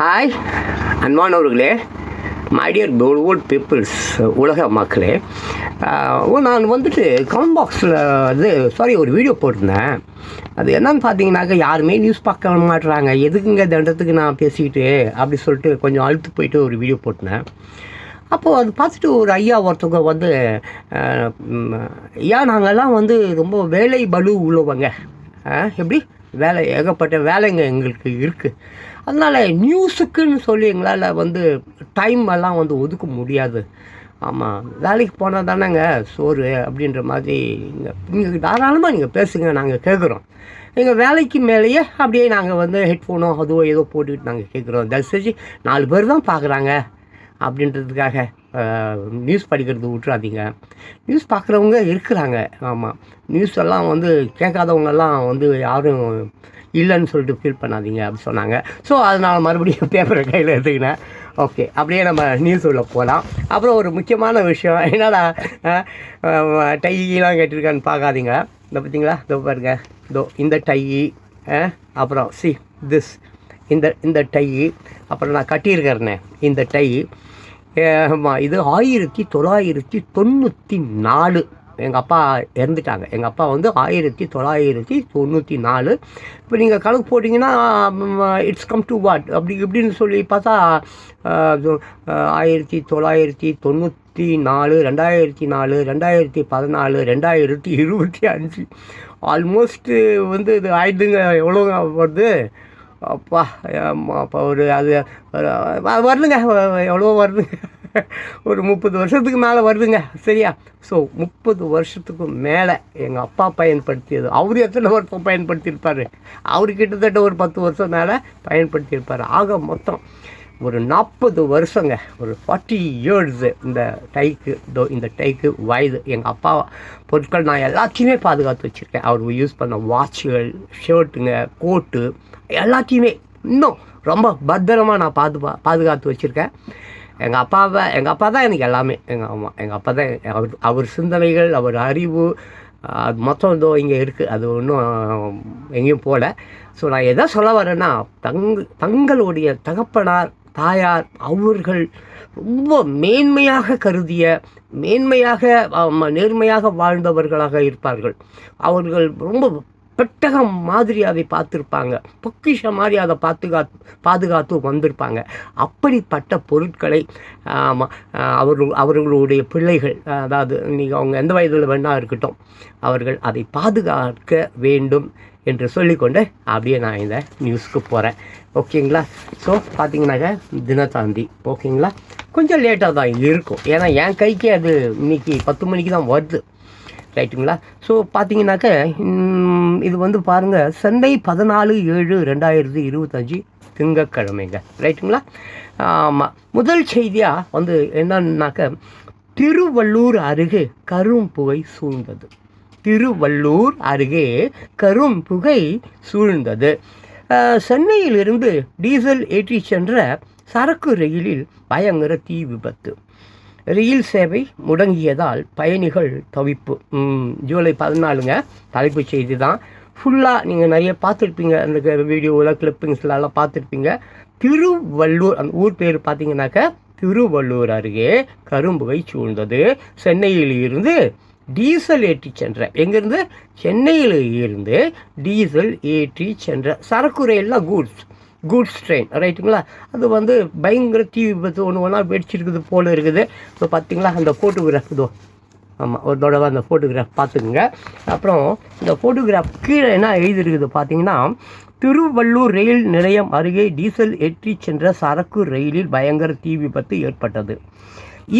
Hi அன்பானவர்களே, my dear Bollywood peoples, உலக மக்களே. நான் வந்துட்டு கமெண்ட் பாக்ஸில் ஒரு வீடியோ போட்டிருந்தேன். அது என்னன்னு பார்த்தீங்கன்னாக்கா, யாருமே நியூஸ் பார்க்க மாட்டுறாங்க, எதுக்குங்க தண்டத்துக்கு நான் பேசிக்கிட்டு அப்படி சொல்லிட்டு கொஞ்சம் அழுத்து போயிட்டு ஒரு வீடியோ போட்டினேன். அப்போது அது பார்த்துட்டு ஒரு ஐயா ஒருத்தவங்க வந்து, ஐயா நாங்கள்லாம் வந்து ரொம்ப வேலை பலு உள்ளவங்க, எப்படி ஏகப்பட்ட வேலைங்க எங்களுக்கு இருக்குது, அதனால் நியூஸுக்குன்னு சொல்லி எங்களால் வந்து டைம் எல்லாம் வந்து ஒதுக்க முடியாது. ஆமாம், வேலைக்கு போனால் தானேங்க சோறு அப்படின்ற மாதிரி நீங்கள் தாராளமாக நீங்கள் பேசுங்க, நாங்கள் கேட்குறோம். எங்கள் வேலைக்கு மேலேயே அப்படியே நாங்கள் வந்து ஹெட்ஃபோனோ அதுவோ ஏதோ போட்டுக்கிட்டு நாங்கள் கேட்குறோம். தயவுசெஞ்சு 4 பேர் தான் பார்க்குறாங்க அப்படின்றதுக்காக நியூஸ் படிக்கிறது விட்டுறாதீங்க. நியூஸ் பார்க்குறவங்க இருக்கிறாங்க. ஆமாம், நியூஸ் எல்லாம் வந்து கேட்காதவங்கெல்லாம் வந்து யாரும் இல்லைன்னு சொல்லிட்டு ஃபீல் பண்ணாதீங்க அப்படி சொன்னாங்க. ஸோ அதனால் மறுபடியும் பேப்பரை கையில் எடுத்துக்கினேன். ஓகே, அப்படியே நம்ம நியூஸ் உள்ள போகலாம். அப்புறம் ஒரு முக்கியமான விஷயம், என்னடா டையெலாம் கேட்டிருக்கான்னு பார்க்காதீங்க. இந்த பார்த்தீங்களா, இதோ பாருங்க, இதோ இந்த டை, அப்புறம் திஸ் இந்த டை, அப்புறம் நான் கட்டியிருக்கிறேனே இந்த டை. இது 1994 எங்கள் அப்பா இறந்துட்டாங்க. எங்கள் அப்பா வந்து 1994. இப்போ நீங்கள் கணக்கு போட்டிங்கன்னா இட்ஸ் கம் டு வாட் அப்படி இப்படின்னு சொல்லி பார்த்தா 1994, 2004, 2014, 2025 ஆல்மோஸ்ட்டு வந்து இது ஆயிடுதுங்க. எவ்வளோ வருது அப்பா? அப்போ ஒரு அது வருதுங்க, எவ்வளோ வருதுங்க, ஒரு 30 வருஷத்துக்கு மேலே வருதுங்க. சரியா? ஸோ 30 வருஷத்துக்கு மேலே எங்கள் அப்பா பயன்படுத்தியது. அவர் எத்தனை வருஷம் பயன்படுத்தியிருப்பார்? அவர் கிட்டத்தட்ட ஒரு 10 வருஷம் மேலே பயன்படுத்தியிருப்பார். ஆக மொத்தம் ஒரு 40 வருஷங்க, ஒரு 40 இயர்ஸு இந்த டைக்கு வயது. எங்கள் அப்பா பொருட்கள் நான் எல்லாத்தையுமே பாதுகாத்து வச்சுருக்கேன். அவர் யூஸ் பண்ண வாட்சுகள், ஷர்ட்டுங்க, கோட்டு எல்லாத்தையுமே இன்னும் ரொம்ப பத்திரமாக நான் பாதுகாத்து வச்சுருக்கேன். எங்கள் அப்பா தான் எனக்கு எல்லாமே. எங்கள் அப்பா தான். அவர் சிந்தனைகள், அவர் அறிவு, அது மொத்தம் இதோ இங்கே இருக்குது. அது ஒன்றும் எங்கேயும் போகல. ஸோ நான் எதை சொல்ல வரேன்னா, தங்களுடைய தகப்பனார், தாயார் அவர்கள் ரொம்ப மேன்மையாக கருதிய, நேர்மையாக வாழ்ந்தவர்களாக இருப்பார்கள். அவர்கள் ரொம்ப பெட்டகம் மாதிரி அதை பார்த்துருப்பாங்க, பொக்கிஷம் மாதிரி அதை பாதுகாத்து வந்திருப்பாங்க. அப்படிப்பட்ட பொருட்களை அவர்களுடைய பிள்ளைகள், அதாவது நீங்கள் அவங்க எந்த வயதில் வேணா இருக்கட்டும், அவர்கள் அதை பாதுகாக்க வேண்டும் என்று சொல்லிக்கொண்டு அப்படியே நான் இந்த நியூஸ்க்கு போகிறேன். ஓகேங்களா? ஸோ பார்த்தீங்கன்னாக்க தினத்தந்தி. ஓகேங்களா? கொஞ்சம் லேட்டாக தான் இருக்கும், ஏன்னா என் கைக்கு அது இன்றைக்கி 10 மணிக்கு தான் வருது. ரைட்டுங்களா? ஸோ பார்த்தீங்கன்னாக்க இது வந்து பாருங்கள், சண்டே 14/7/2025 திங்கட்கிழமைங்க. ரைட்டுங்களா? ஆமாம், முதல் செய்தியாக வந்து என்னன்னாக்க, திருவள்ளூர் அருகே கரும்புகை சூழ்ந்தது. திருவள்ளூர் அருகே கரும்புகை சூழ்ந்தது. சென்னையிலிருந்து டீசல் ஏற்றி சென்ற சரக்கு ரயிலில் பயங்கர தீ விபத்து. ரயில் சேவை முடங்கியதால் பயணிகள் தவிப்பு. ஜூலை 14ங்க, தலைப்புச் செய்தி தான். ஃபுல்லாக நீங்கள் நிறைய பார்த்துருப்பீங்க, அந்த வீடியோவில் கிளிப்பிங்ஸ்லாம் பார்த்துருப்பீங்க. திருவள்ளூர், அந்த ஊர் பேர் பார்த்தீங்கன்னாக்க திருவள்ளூர் அருகே கரும்புகை சூழ்ந்தது. சென்னையில் இருந்து டீசல் ஏற்றி சென்ற, எங்கேருந்து? சென்னையில் இருந்து டீசல் ஏற்றி சென்ற சரக்கு ரயில்லாம் கூட்ஸ் ட்ரெயின். ரைட்டுங்களா? அது வந்து பயங்கர தீ விபத்து ஒன்று வெடிச்சிருக்குது போல் இருக்குது. இப்போ பார்த்தீங்களா அந்த ஃபோட்டோகிராஃப்? இதோ, ஆமாம், ஒரு தடவை அந்த ஃபோட்டோகிராஃப் பார்த்துக்குங்க. அப்புறம் இந்த ஃபோட்டோகிராஃப் கீழே என்ன எழுதியிருக்குது பார்த்தீங்கன்னா, திருவள்ளூர் ரயில் நிலையம் அருகே டீசல் ஏற்றி சென்ற சரக்கு ரயிலில் பயங்கர தீ விபத்து ஏற்பட்டது.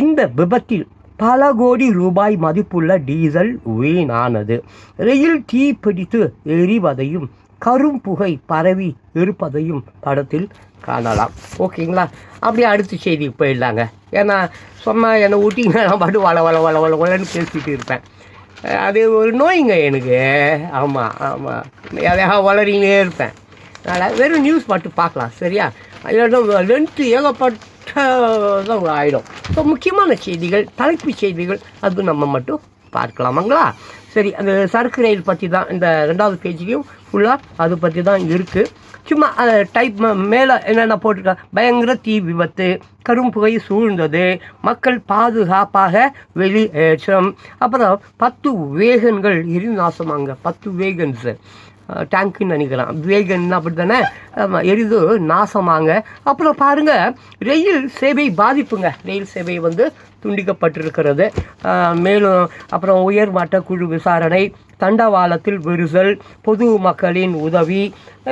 இந்த விபத்தில் பல கோடி ரூபாய் மதிப்புள்ள டீசல் வீணானது. ரயில் தீ பிடித்து எரிவதையும் கரும்புகை பரவி இருப்பதையும் படத்தில் காணலாம். ஓகேங்களா? அப்படியே அடுத்த செய்திக்கு போயிடலாங்க. ஏன்னா சொன்னால் என்னை ஊட்டிங்கன்னா நான் பாட்டு வளன்னு பேசிகிட்டு இருப்பேன். அது ஒரு நோய்ங்க எனக்கு. ஆமாம், எதையாக வளரினே இருப்பேன். அதனால் வெறும் நியூஸ் மட்டும் பார்க்கலாம், சரியா? இல்லைன்னா லென்த்து ஏகப்பட்ட ஆகிடும். ஸோ முக்கியமான செய்திகள், தலைப்பு செய்திகள், அது நம்ம மட்டும் பார்க்கலாமாங்களா? சரி, அந்த சரக்கு ரயில் பற்றி தான் இந்த 2வது பேஜ்லேயும் ஃபுல்லாக அதை பற்றி தான் இருக்குது. சும்மா டைப் மேலே என்னென்ன போட்டிருக்காங்க, பயங்கர தீ விபத்து, கரும்புகை சூழ்ந்தது, மக்கள் பாதுகாப்பாக வெளியேற்றம், அப்புறம் 10 வேகன்கள் எரிநாசமாங்க. 10 வேகன்ஸு டேங்க்குன்னு நினைக்கிறேன், வேகன் அப்படி தானே, எரிது நாசமாங்க. அப்புறம் பாருங்கள், ரயில் சேவை பாதிப்புங்க. ரயில் சேவை வந்து துண்டிக்கப்பட்டிருக்கிறது. மேலும் அப்புறம் உயர்மட்ட குழு விசாரணை, தண்டவாளத்தில் விரிசல், பொது மக்களின் உதவி,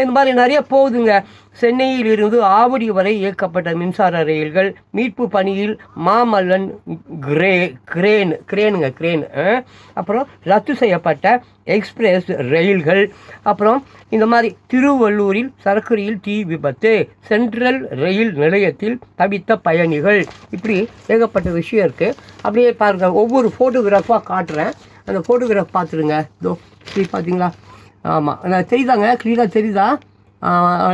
இந்த மாதிரி நிறைய போகுதுங்க. சென்னையில் இருந்து ஆவடி வரை இயக்கப்பட்ட மின்சார ரயில்கள் மீட்பு பணியில் மாமல்லன் கிரேன், அப்புறம் ரத்து செய்யப்பட்ட எக்ஸ்பிரஸ் ரயில்கள், அப்புறம் இந்த மாதிரி திருவள்ளூரில் சரக்கு ரயில் தீ விபத்து, சென்ட்ரல் ரயில் நிலையத்தில் தவித்த பயணிகள், இப்படி ஏகப்பட்ட விஷயம் இருக்குது. அப்படியே பாருங்கள், ஒவ்வொரு ஃபோட்டோகிராஃபாக காட்டுறேன், அந்த ஃபோட்டோகிராஃப் பார்த்துருங்க. இதோ பார்த்தீங்களா? ஆமாம், தெரியுதாங்க, கிளியராக தெரியுதா?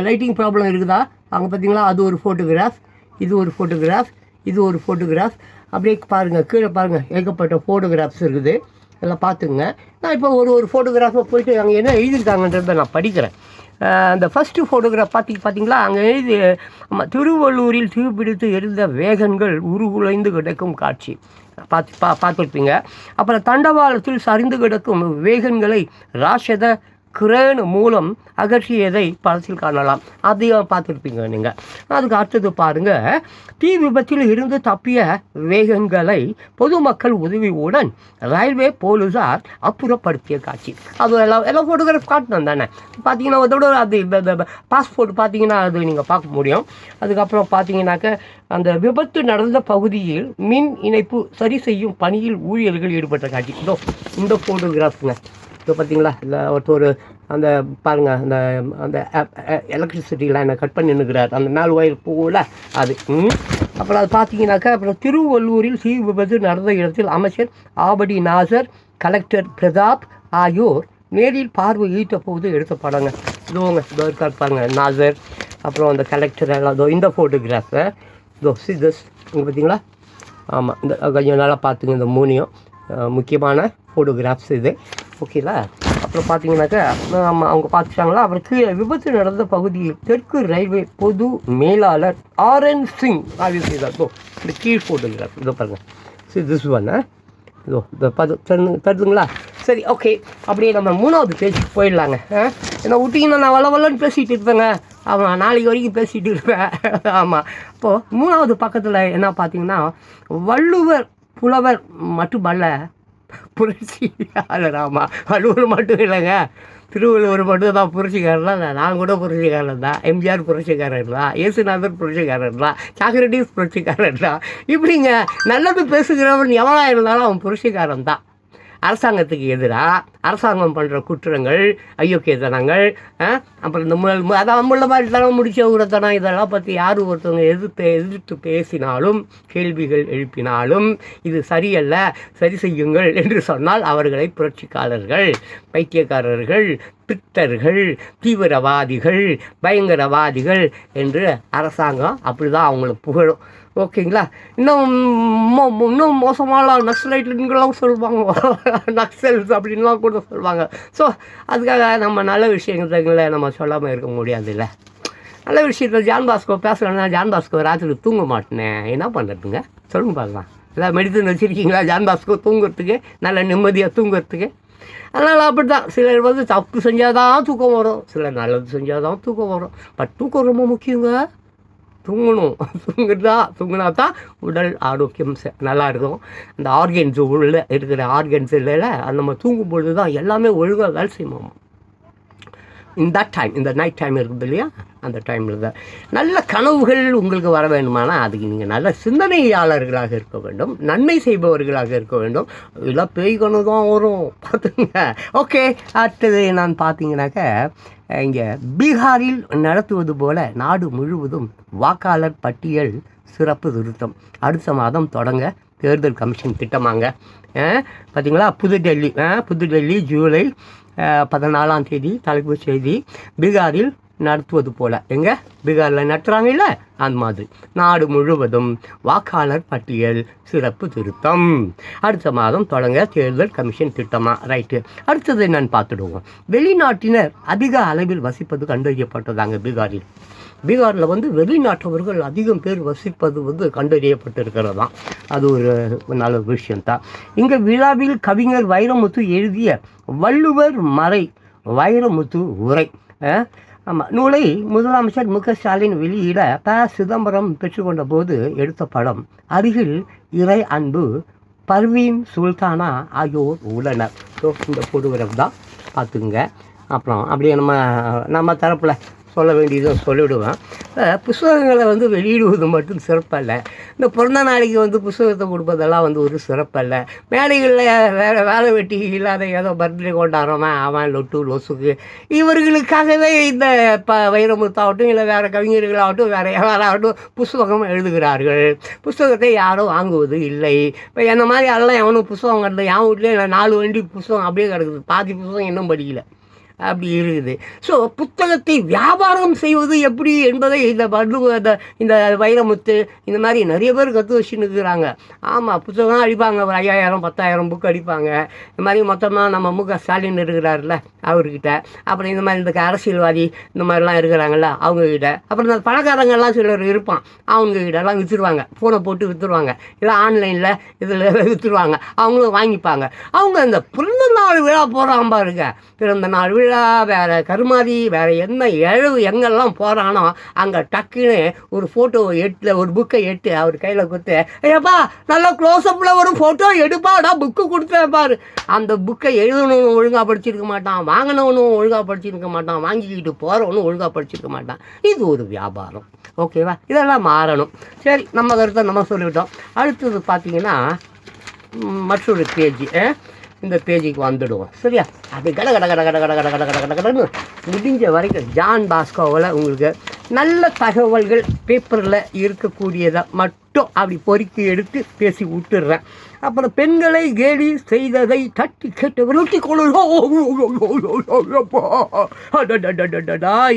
லைட்டிங் ப்ராப்ளம் இருக்குதா? அங்கே பார்த்தீங்களா? அது ஒரு ஃபோட்டோகிராஃப், இது ஒரு ஃபோட்டோகிராஃப், இது ஒரு ஃபோட்டோகிராஃப். அப்படியே பாருங்கள், கீழே பாருங்கள், ஏகப்பட்ட ஃபோட்டோகிராஃப்ஸ் இருக்குது. எல்லாம் பார்த்துங்க. நான் இப்போ ஒரு ஃபோட்டோகிராஃபை போயிட்டு அங்கே என்ன எழுதியிருக்காங்கன்றதை நான் படிக்கிறேன். அந்த ஃபஸ்ட்டு ஃபோட்டோகிராஃப் பார்த்தீங்களா? அங்கே எழுதி திருவள்ளூரில் தீப்பிடித்து எரிந்த வேகன்கள் உருகுலைந்து கிடக்கும் காட்சி பார்த்துருப்பீங்க. அப்புறம் தண்டவாளத்தில் சரிந்து கிடக்கும் வேகன்களை ராஷத கிரேன் மூலம் அகற்றியதை படத்தில் காணலாம். அதையும் பார்த்துருப்பீங்க நீங்கள். அதுக்கு அடுத்தது பாருங்கள், தீ விபத்தில் இருந்து தப்பிய வேகன்களை பொதுமக்கள் உதவியுடன் ரயில்வே போலீஸார் அப்புறப்படுத்திய காட்சி. அது எல்லாம் ஃபோட்டோகிராஃப் காட்டணும் தானே. பார்த்தீங்கன்னா அதோட அது பாஸ்போர்ட் பார்த்தீங்கன்னா அது நீங்கள் பார்க்க முடியும். அதுக்கப்புறம் பார்த்தீங்கன்னாக்க அந்த விபத்து நடந்த பகுதியில் மின் இணைப்பு சரி செய்யும் பணியில் ஊழியர்கள் ஈடுபட்ட காட்சி. இந்த ஃபோட்டோகிராஃப்ங்க. இப்போ பார்த்தீங்களா? இல்லை ஒரு அந்த பாருங்கள், அந்த அந்த எலக்ட்ரிசிட்டியில் என்ன கட் பண்ணி நின்றுக்கிறார், அந்த 4 வயர் போகல அது. அப்புறம் அது பார்த்தீங்கன்னாக்கா, அப்புறம் திருவள்ளூரில் தீ விபத்து நடந்த இடத்தில் அமைச்சர் ஆபடி நாசர், கலெக்டர் பிரதாப் ஆகியோர் நேரில் பார்வையிட்ட போது எடுத்த படங்க. இதோங்க, இதோ இருக்கார் பாருங்கள் நாசர், அப்புறம் அந்த கலெக்டர் எல்லாம். இதோ இந்த ஃபோட்டோகிராஃபை இதோ சிதஸ் இங்கே பார்த்தீங்களா? ஆமாம், இந்த கொஞ்சம் நல்லா பார்த்துங்க, இந்த 3 முக்கியமான ஃபோட்டோகிராஃப்ஸ் இது. ஓகேங்களா? அப்புறம் பார்த்தீங்கன்னாக்கா அவங்க பார்த்துட்டாங்களா? அப்புறம் கீழே விபத்து நடந்த பகுதியில் தெற்கு ரயில்வே பொது மேலாளர் RN சிங் ஆய்வு செய்தார். இந்த கீழ் ஃபோட்டோகிராஃப் இதோ பாருங்கள். சரி, திஸ் ஒன் இதோ இந்த தருதுங்களா? சரி, ஓகே. அப்படியே நம்ம 3வது பேஜுக்கு போயிடலாங்க. ஏன்னா விட்டிங்கன்னா நான் வளன்னு பேசிகிட்டு இருப்பேங்க. ஆமாம், நாளைக்கு வரைக்கும் பேசிகிட்டு இருப்பேன். ஆமாம். இப்போது 3வது பக்கத்தில் என்ன பார்த்தீங்கன்னா, வள்ளுவர் புலவர் மட்டுமல்ல புரட்சியாளர். ஆமாம், வள்ளுவர் மட்டும் இல்லைங்க, திருவள்ளுவர் மட்டும் தான் புரட்சிக்காரர்லாம். நான் கூட புரட்சிக்காரர் தான், எம்ஜிஆர் புரட்சிக்காரர் தான், இயேசுநாதர் புரட்சிக்காரர் தான், சாக்ரட்டிஸ் புரட்சிக்காரர் தான். இப்படிங்க நல்லது பேசுகிறவன் எவனாக இருந்தாலும் அவன் புரட்சிக்காரன் தான். அரசாங்கத்துக்கு எதிராக அரசாங்கம் பண்ணுற குற்றங்கள், அயோக்கியத்தனங்கள், அப்புறம் இந்த அதான் நம்மள மாதிரி தனம் முடிச்ச உரத்தனம், இதெல்லாம் பற்றி யார் ஒருத்தவங்க எதிர்த்து பேசினாலும், கேள்விகள் எழுப்பினாலும், இது சரியல்ல, சரி செய்யுங்கள் என்று சொன்னால் அவர்களை புரட்சிக்காரர்கள், பைத்தியக்காரர்கள், பித்தர்கள், தீவிரவாதிகள், பயங்கரவாதிகள் என்று அரசாங்கம் அப்படி தான் அவங்கள புகழும். ஓகேங்களா? இன்னும் மோசமான நக்சலைட்டுங்களாம் சொல்லுவாங்க, நக்சல்ஸ் அப்படின்லாம் கூட சொல்லுவாங்க. ஸோ அதுக்காக நம்ம நல்ல விஷயங்களை நம்ம சொல்லாமல் இருக்க முடியாது. இல்லை, நல்ல விஷயத்தில் ஜான் பாஸ்கோ பேசலைன்னா ஜான் பாஸ்கோ ராத்திரி தூங்க மாட்டேனேன், என்ன பண்ணுறதுங்க சொல்லுங்க பார்க்கலாம். ஏதாவது மெடிசன் வச்சுருக்கீங்களா ஜான் பாஸ்கோ தூங்குறதுக்கு, நல்ல நிம்மதியாக தூங்குறதுக்கு? அதனால் அப்படி தான், சிலர் வந்து தப்பு செஞ்சால் தான் தூக்கம் வரும், சிலர் நல்லது செஞ்சால் தான் தூக்கம் வரும். பட் தூக்கம் ரொம்ப முக்கியங்க. தூங்கணும், தூங்கினா தான் உடல் ஆரோக்கியம் நல்லா இருக்கும். அந்த ஆர்கன்ஸ் உள்ள இருக்கிற ஆர்கன்ஸ் இல்லைல்ல, அது நம்ம தூங்கும் பொழுது தான் எல்லாமே ஒழுங்காக வேலை செய்யணும். இந்த நைட் டைம் இருக்குது இல்லையா, அந்த டைமில் தான் நல்ல கனவுகள் உங்களுக்கு வர வேண்டுமானால் அதுக்கு நீங்கள் நல்ல சிந்தனையாளர்களாக இருக்க வேண்டும், நன்மை செய்பவர்களாக இருக்க வேண்டும். இதெல்லாம் பேய் கனவு தான் வரும், பார்த்துங்க. ஓகே, அடுத்தது நான் பார்த்தீங்கன்னாக்க, இங்கே பீகாரில் நடத்துவது போல நாடு முழுவதும் வாக்காளர் பட்டியல் சிறப்பு திருத்தம் அடுத்த மாதம் தொடங்க தேர்தல் கமிஷன் திட்டமாங்க. பார்த்தீங்களா? புதுடெல்லி ஜூலை 14ஆம் தேதி தலைப்புச் செய்தி. பீகாரில் நடத்துவது போல் எங்கே பீகாரில் நடத்துகிறாங்கல்ல அந்த மாதிரி நாடு முழுவதும் வாக்காளர் பட்டியல் சிறப்பு திருத்தம் அடுத்த மாதம் தொடங்க தேர்தல் கமிஷன் திட்டமாக ரைட்டு. அடுத்தது என்னன்னு பார்த்துடுவோம். வெளிநாட்டினர் அதிக அளவில் வசிப்பது கண்டறியப்பட்டதாங்க பீகாரில். பீகாரில் வந்து வெளிநாட்டவர்கள் அதிகம் பேர் வசிப்பது வந்து கண்டறியப்பட்டிருக்கிறது தான். அது ஒரு நல்ல விஷயந்தான். இங்கே விழாவில் கவிஞர் வைரமுத்து எழுதிய வள்ளுவர் மறை வைரமுத்து உரை ஆமாம் நூலை முதலமைச்சர் மு க ஸ்டாலின் வெளியிட சிதம்பரம் பெற்றுக்கொண்ட போது எடுத்த படம். அருகில் இறை அன்பு பர்வீன் சுல்தானா ஆகியோர் உள்ளனர். ஸோ இந்த ஃபோட்டோகிராஃப் தான் பார்த்துக்குங்க. அப்புறம் அப்படியே நம்ம தரப்பில் சொல்ல வேண்டியதை சொல்லிவிடுவேன். புஸ்தகங்களை வந்து வெளியிடுவது மட்டும் சிறப்பல்ல. இந்த பிறந்த நாளைக்கு வந்து புஸ்தகத்தை கொடுப்பதெல்லாம் வந்து ஒரு சிறப்பல்ல. மேடைகளில் வேலை வெட்டி இல்லாத ஏதோ பர்த்டே கொண்டாடுறவன் அவன் லொட்டு லொசுக்கு இவர்களுக்காகவே இந்த வைரமுத்தாகட்டும் இல்லை வேறு கவிஞர்களாகட்டும் வேறு யாராகட்டும் புஸ்தகம் எழுதுகிறார்கள். புஸ்தகத்தை யாரும் வாங்குவது இல்லை. இப்போ என்ன மாதிரி அதெல்லாம் எவனும் புஸ்தகம் கிடந்து என் வீட்லேயே 4 வண்டி புஸ்தகம் அப்படியே கிடக்குது. பாதி புஸ்தகம் இன்னும் படிக்கல அப்படி இருக்குது. ஸோ புத்தகத்தை வியாபாரம் செய்வது எப்படி என்பதை இந்த வைரமுத்து இந்த மாதிரி நிறைய பேர் கற்று வச்சுன்னு இருக்கிறாங்க. ஆமாம் புத்தகம் அடிப்பாங்க. ஒரு 5000 10,000 புக்கு அடிப்பாங்க. இந்த மாதிரி மொத்தமாக நம்ம மு க ஸ்டாலின் இருக்கிறார்ல அவர்கிட்ட, அப்புறம் இந்த மாதிரி இந்த அரசியல்வாதி இந்த மாதிரிலாம் இருக்கிறாங்கல்ல அவங்கக்கிட்ட, அப்புறம் இந்த பணக்காரங்கள்லாம் சிலர் இருப்பான் அவங்கக்கிட்டலாம் விற்றுருவாங்க. ஃபோனை போட்டு விற்றுருவாங்க. இல்லை ஆன்லைனில் இதில் விற்றுருவாங்க. அவங்களும் வாங்கிப்பாங்க. அவங்க இந்த பிறந்த நாள் விழா போகிறான் பாருங்க. பிறந்த நாள் விழா வேறு கருமாதி வேறு என்ன எங்கெல்லாம் போகிறானோ அங்கே டக்குன்னு ஒரு ஃபோட்டோவை ஒரு புக்கை அவர் கையில் கொடுத்து ஏப்பா நல்லா க்ளோஸ்அப்பில் ஒரு ஃபோட்டோ எடுப்பாடா புக்கு கொடுத்தேன் பாரு. அந்த புக்கை எழுதணும்னு ஒழுங்காக படிச்சிருக்க மாட்டான், வாங்கினவனும் ஒழுங்காக படிச்சிருக்க மாட்டான், வாங்கிக்கிட்டு போகிறவனும் ஒழுங்காக படிச்சிருக்க மாட்டான். இது ஒரு வியாபாரம். ஓகேவா? இதெல்லாம் மாறணும். சரி, நம்ம கருத்தை நம்ம சொல்லிவிட்டோம். அடுத்தது பார்த்தீங்கன்னா மற்றொரு பேஜ். இந்த பேஜுக்கு வந்துடுவோம். சரியா? அது கடன்னு முடிஞ்ச வரைக்கும் ஜான் பாஸ்கோவில் உங்களுக்கு நல்ல தகவல்கள் பேப்பரில் இருக்கக்கூடியதை மட்டும் அப்படி பொறுக்கி எடுத்து பேசி விட்டுடுறேன். அப்புறம் பெண்களை கேலி செய்ததை தட்டி கேட்டவர்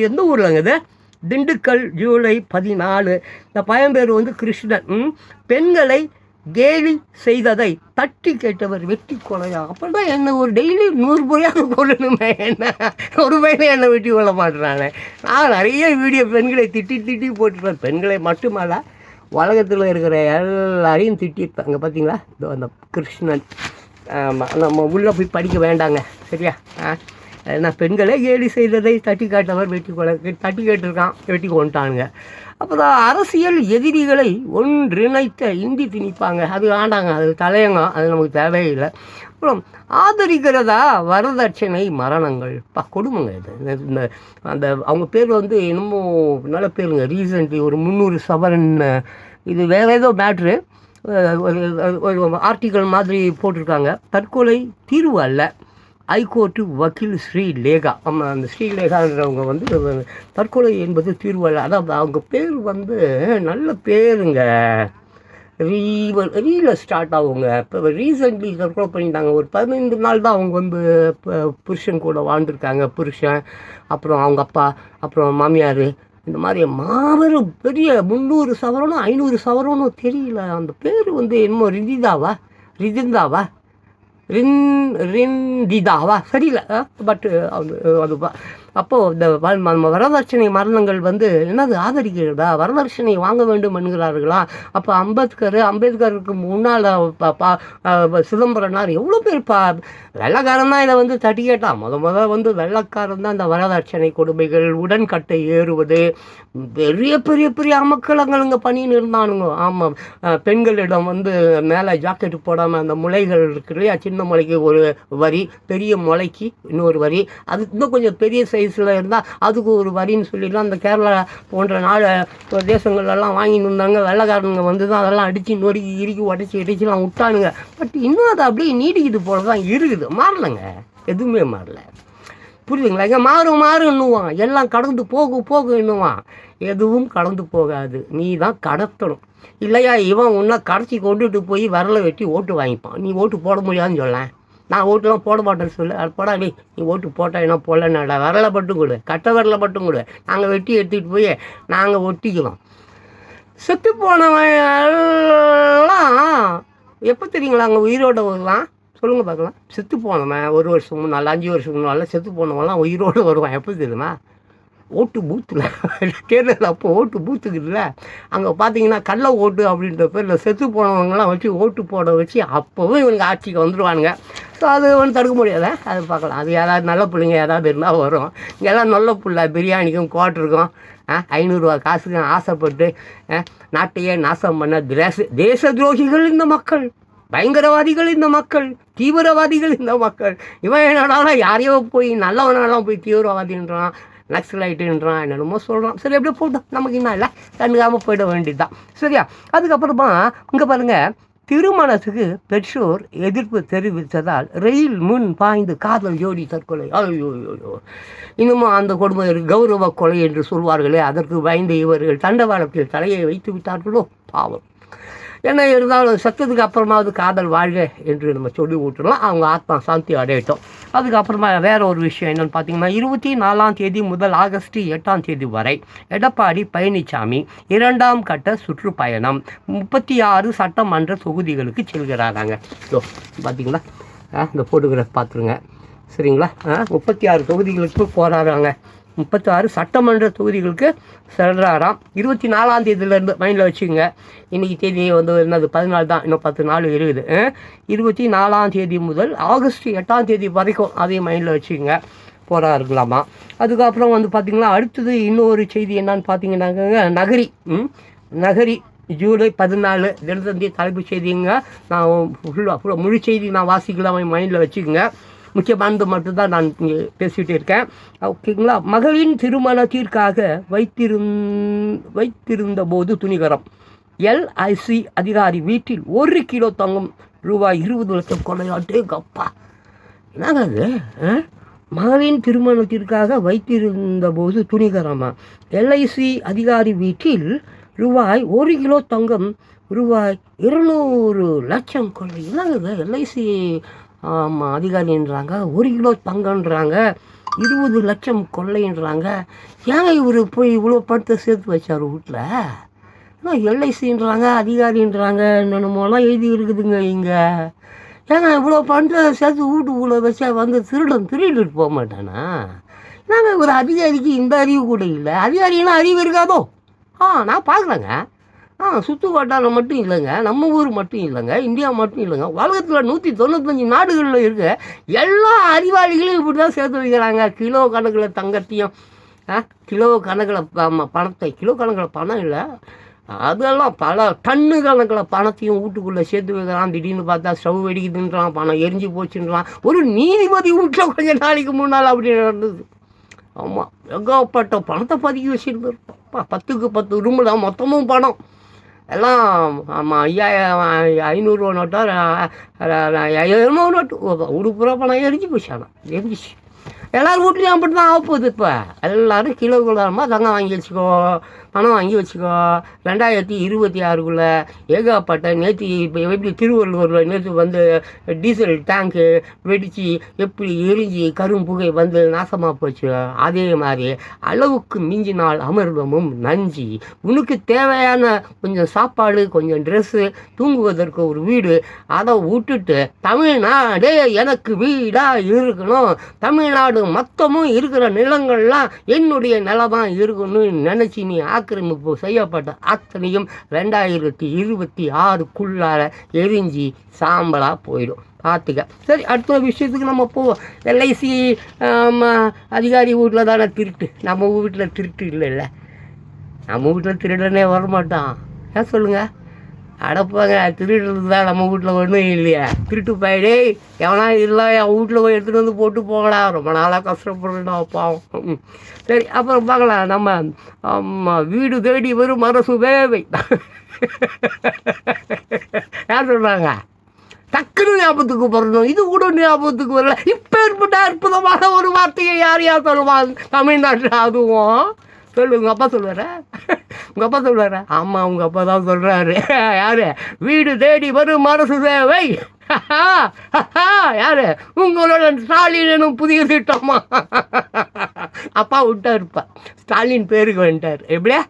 எந்த ஊர்லங்க இது? திண்டுக்கல் ஜூலை 14. இந்த பையன்பேர் வந்து கிருஷ்ணன். பெண்களை கேலி செய்ததை தட்டி கேட்டவர் வெட்டி கொலையா? அப்படின்னா என்ன ஒரு டெய்லி 100 ரூபாயாக கொள்ளணுமே, என்ன ஒரு ரூபாயில என்னை வெட்டி கொள்ள மாட்டுறானே. நான் நிறைய வீடியோ பெண்களை திட்டி போட்டுருவேன். பெண்களை மட்டுமல்ல உலகத்தில் இருக்கிற எல்லாரையும் திட்டிருப்பேன். அங்கே பார்த்தீங்களா அந்த கிருஷ்ணன். நம்ம உள்ளே போய் படிக்க வேண்டாங்க. சரியா? நான் பெண்களை கேலி செய்ததை தட்டி காட்டவர் வெட்டி கொலை தட்டி கேட்டிருக்கான், வெட்டி கொண்டானுங்க. அப்போ தான் அரசியல் எதிரிகளை ஒன்றிணைத்த இந்தி திணிப்பாங்க. அது ஆண்டாங்க, அது தலையங்க, அது நமக்கு தேவையில்லை. அப்புறம் ஆதரிக்கிறதா வரதட்சணை மரணங்கள் கொடுமைங்க. இது இந்த அந்த அவங்க பேர் வந்து இன்னமும் நல்ல பேருங்க. ரீசன்ட்லி ஒரு 300 சவரன் இது வேறு ஏதோ மேட்ரு ஒரு ஆர்டிக்கல் மாதிரி போட்டிருக்காங்க. தற்கொலை தீர்வு அல்ல. ஹைகோர்ட்டு வக்கீல் ஸ்ரீலேகா. அந்த ஸ்ரீலேகான்றவங்க வந்து தற்கொலை என்பது தீர்வு அல்ல. அதான் அவங்க பேர் வந்து நல்ல பேருங்க. ரீல ஸ்டார்ட் ஆகுங்க. இப்போ ரீசெண்ட்லி தற்கொலை பண்ணிட்டாங்க. ஒரு 15 நாள் தான் அவங்க வந்து புருஷன் கூட வாழ்ந்துருக்காங்க. புருஷன், அப்புறம் அவங்க அப்பா, அப்புறம் மாமியார், இந்த மாதிரி மாபெரும் பெரிய 300 சவரனும் 500 சவரனும் தெரியல. அந்த பேர் வந்து என்னமோ ரிதிந்தாவா ரிந்திதாவா சரியில்லை. பட்டு அது அப்போது இந்த வரதட்சணை மரணங்கள் வந்து என்னது ஆதரிக்கிறதா? வரதட்சணை வாங்க வேண்டும் என்கிறார்களா? அப்போ அம்பேத்கருக்கு முன்னால் சிதம்பரனார் எவ்வளோ பேர் வெள்ளைக்காரன் தான் இதை வந்து தட்டி கேட்டான். வந்து வெள்ளைக்காரன் தான் இந்த வரதட்சணை கொடுமைகள், உடன்கட்டை ஏறுவது, பெரிய பெரிய பெரிய அமக்கலங்களுங்க பண்ணின்னு இருந்தானுங்க. ஆமாம், பெண்களிடம் வந்து மேலே ஜாக்கெட்டு போடாமல் அந்த முளைகள் இருக்கு இல்லையா, சின்ன முளைக்கு ஒரு வரி, பெரிய முளைக்கு இன்னொரு வரி, அது இன்னும் கொஞ்சம் பெரிய சைஸில் இருந்தால் அதுக்கு ஒரு வரின்னு சொல்லிடலாம். அந்த கேரளா போன்ற தேசங்கள்லாம் வாங்கிட்டு இருந்தாங்க. வெள்ளைக்காரனுங்க வந்து தான் அதெல்லாம் அடித்து நொறுக்கி இறுக்கி உடச்சிலாம் விட்டானுங்க. பட் இன்னும் அது அப்படியே நீடிக்கிட்டு போல தான் இருக்குது. மாறலைங்க, எதுவுமே மாறல. புரியுதுங்களா? இங்கே மாறுன்னுவான், எல்லாம் கடந்து போகுன்னுவான். எதுவும் கடந்து போகாது. நீ தான் கடத்தணும். இல்லையா இவன் உன்னை கடைச்சி கொண்டுட்டு போய் விரலை வெட்டி ஓட்டு வாங்கிப்பான். நீ ஓட்டு போட முடியாதுன்னு சொல்லேன். நான் ஓட்டுலாம் போட மாட்டேன்னு சொல்லு. அது போடா நீ ஓட்டு போட்டால் என்ன போடலன்னாடா, விரலை மட்டும் கொடு, கட்டை விரலை மட்டும் கொடு, நாங்கள் வெட்டி எடுத்துகிட்டு போய் நாங்கள் ஒட்டிக்கலாம். செத்து போனவன் எல்லாம் எப்போ தெரியுங்களா அங்கே உயிரோடு வருவான்? சொல்லுங்கள் பார்க்கலாம். செத்து போனவன் 1 வருஷம் முன்னால், 5 வருஷம் முன்னால் செத்து போனவன்லாம் உயிரோடு வருவான். எப்போ தெரியுமா? ஓட்டு பூத்தில். தேர்தல் அப்போ ஓட்டு பூத்துக்குதுல்ல, அங்கே பார்த்தீங்கன்னா கள்ள ஓட்டு அப்படின்ற பேரில் செத்து போனவங்களாம் வச்சு ஓட்டு போட வச்சு அப்போவே இவனுக்கு ஆட்சிக்கு வந்துடுவானுங்க. ஸோ அது ஒன்றும் தடுக்க முடியாத, அது பார்க்கலாம். அது யாராவது நல்ல பிள்ளைங்க யாராவது இருந்தால் வரும். இங்கெல்லாம் நல்ல பிள்ளை பிரியாணிக்கும் குவார்ட்டருக்கும் 500 ரூபா காசுக்கும் ஆசைப்பட்டு நாட்டையே நாசம் பண்ண தேச துரோகிகள் இந்த மக்கள், பயங்கரவாதிகள் இந்த மக்கள், தீவிரவாதிகள் இந்த மக்கள். இவன் என்னடாலும் யாரையோ போய் நல்லவனாலாம் போய் தீவிரவாதின்றான், நக்ஸலைட்டுன்றான், என்னென்னமோ சொல்கிறான். சரி எப்படியோ போட்டோம், நமக்கு என்ன இல்லை, கண்டுக்காமல் போயிட வேண்டியது தான். சரியா? அதுக்கப்புறமா இங்கே பாருங்கள், திருமணத்துக்கு பெற்றோர் எதிர்ப்பு தெரிவித்ததால் ரயில் முன் பாய்ந்து காதல் ஜோடி தற்கொலை. ஐயோ, இன்னமும் அந்த கொடுமை கௌரவ கொலை என்று சொல்வார்களே, அதற்கு பயந்து இவர்கள் தண்டவாளத்தில் தலையை வைத்து விட்டார்களோ, பாவம். என்ன இருந்தாலும் சத்தத்துக்கு அப்புறமாவது காதல் வாழ்க என்று நம்ம சொல்லி விட்டுடலாம். அவங்க ஆத்மா சாந்தி அடையட்டும். அதுக்கப்புறமா வேற ஒரு விஷயம் என்னென்னு பார்த்தீங்கன்னா, 24ஆம் தேதி முதல் ஆகஸ்ட் 8ஆம் தேதி வரை எடப்பாடி பழனிசாமி 2ஆம் கட்ட சுற்றுப்பயணம் 36 சட்டமன்ற தொகுதிகளுக்கு செல்கிறாராங்க. ஸோ பார்த்தீங்களா, இந்த ஃபோட்டோகிராஃப் பார்த்துருங்க. சரிங்களா? 36 தொகுதிகளுக்கு போகிறாராங்க. 36 சட்டமன்ற தொகுதிகளுக்கு செல்றாராம். 24ஆம் தேதியிலேருந்து மைண்டில் வச்சுக்கோங்க. இன்றைக்கி தேதி வந்து என்னது 14 தான், இன்னும் 10 நாள் இருக்குது. 24ஆம் தேதி முதல் ஆகஸ்ட் 8ஆம் தேதி வரைக்கும் அதையும் மைண்டில் வச்சுக்கோங்க, போகிறாருக்கலாமா. அதுக்கப்புறம் வந்து பார்த்திங்கன்னா அடுத்தது இன்னொரு செய்தி என்னன்னு பார்த்தீங்கன்னாங்க, நகரி ஜூலை 14 தினத்தந்தி தலைப்பு செய்திங்க. நான் ஃபுல்லாக முழு செய்தி நான் வாசிக்கலாம், மைண்டில் வச்சுக்கோங்க. முக்கியமானது மட்டும்தான் நான் இங்கே பேசிகிட்டு இருக்கேன். ஓகேங்களா? மகளின் திருமணத்திற்காக வைத்திருந்த போது துணிகரம். LIC அதிகாரி வீட்டில் 1 கிலோ தங்கம் ரூபாய் 20 லட்சம் கொள்ளையாட்டே கப்பா. என்னங்க அது? மகளின் திருமணத்திற்காக வைத்திருந்த போது துணிகரமா? LIC அதிகாரி வீட்டில் ரூபாய் 1 கிலோ தங்கம் ரூபாய் 200 லட்சம் கொள்ளை. என்னங்க LIC அதிகாரின்றாங்க, 1 கிலோ தங்கன்றாங்க, 20 லட்சம் கொள்ளைன்றாங்க. ஏங்க இவர் போய் இவ்வளோ பணத்தை சேர்த்து வச்சார் வீட்டில்? LICன்றாங்க, அதிகாரின்றாங்க, என்னென்னமோலாம் எழுதி இருக்குதுங்க இங்கே. ஏங்க இவ்வளோ பணத்தை சேர்த்து வீட்டுக்குள்ளே வச்சா வந்து திருடிட்டு போக மாட்டானா? ஏங்க ஒரு அதிகாரிக்கு இந்த அறிவு கூட இல்லை. அதிகாரின்னா அறிவு இருக்காதோ? நான் பார்க்குறேங்க. சுற்று வட்டாரம் மட்டும் இல்லைங்க, நம்ம ஊர் மட்டும் இல்லைங்க, இந்தியா மட்டும் இல்லைங்க, உலகத்தில் 195 நாடுகளில் இருக்க எல்லா அறிவாளிகளும் இப்படி தான் சேர்த்து வைக்கிறாங்க. கிலோ கணக்கில் தங்கத்தையும், கிலோ கணக்கில் பணத்தை, கிலோ கணக்கில் பணம் இல்லை, அதெல்லாம் பல டன்னு கணக்கில் பணத்தையும் வீட்டுக்குள்ளே சேர்த்து வைக்கிறான். திடீர்னு பார்த்தா ஸ்டவ் வெடிக்குதுன்றான், பணம் எரிஞ்சு போச்சுன்றான். ஒரு நீதிபதி வீட்டில் கொஞ்சம் நாளைக்கு முன்னால் அப்படி நடந்தது. ஆமாம், ஏகப்பட்ட பணத்தை பதுக்கி வச்சுருந்துருப்பா. 10க்கு 10 ரூமில் மொத்தமும் பணம் எல்லாம். ஆமாம், 500 நோட்டா 200 நோட்டு உடுப்புற பணம் எரிஞ்சு போச்சு. ஆனால் எரிஞ்சிச்சு. எல்லோரும் வீட்லேயும் அப்படி தான் ஆகப்போகுது. இப்போ எல்லோரும் கிலோகுலமாக தங்கம் வாங்கி வச்சுக்கோ, பணம் வாங்கி வச்சுக்கோ. 2026 ஏகப்பட்ட நேற்று இப்போ எப்படி திருவள்ளூரில் நேற்று வந்து டீசல் டேங்க்கு வெடித்து எப்படி எரிஞ்சு கரும்புகை வந்து நாசமாக போச்சு, அதே மாதிரி அளவுக்கு மிஞ்சினால் அமிர்தமும் நஞ்சு. உனக்கு தேவையான கொஞ்சம் சாப்பாடு, கொஞ்சம் ட்ரெஸ்ஸு, தூங்குவதற்கு ஒரு வீடு, அதை விட்டுட்டு தமிழ்நாடே எனக்கு வீடாக இருக்கணும், தமிழ்நாடு மொத்தமும் இருக்கிற நிலங்கள்லாம் என்னுடைய நிலமாக இருக்கணும்னு நினச்சி நீ ஆக்கிரமிப்பு செய்யப்பட்ட அத்தனையும் 2026க்குள்ளார எரிஞ்சு சாம்பலாக போயிடும். பார்த்துக்க. சரி, அடுத்த விஷயத்துக்கு நம்ம போவோம். LIC அதிகாரி வீட்டில் தானே திருட்டு, நம்ம வீட்டில் திருட்டு இல்லைல்ல. நம்ம வீட்டில் திருடனே வரமாட்டான். ஏன் சொல்லுங்கள்? அடப்பாங்க, திருடுறது தான் நம்ம வீட்டில் ஒன்றும் இல்லையா? திருட்டு பையடே எவனா இல்லை, என் வீட்டில் போய் எடுத்துகிட்டு வந்து போட்டு போகலாம். ரொம்ப நாளாக கஷ்டப்படுறா பாவம். சரி, அப்புறம் பார்க்கலாம். நம்ம வீடு தேடி வரும் அரசு வேவை யார் சொல்கிறாங்க? டக்குன்னு ஞாபகத்துக்கு வரணும். இது கூட ஞாபகத்துக்கு வரல. இப்போ ஏற்பட்ட அற்புதமான ஒரு வார்த்தையை யார் சொல்லுவாங்க தமிழ்நாட்டில்? அதுவும் சொல்லு, உங்கள் அப்பா சொல்லுவார? உங்கள் அப்பா சொல்லுவார? ஆமாம், உங்கள் அப்பா தான் சொல்கிறாரு. யார்? வீடு தேடி வரும் அரசு சேவை. யாரு உங்களோட ஸ்டாலினும் புதிய திட்டமா? அப்பா விட்டாருப்பா, ஸ்டாலின் பேருக்கு வந்துட்டார். எப்படியா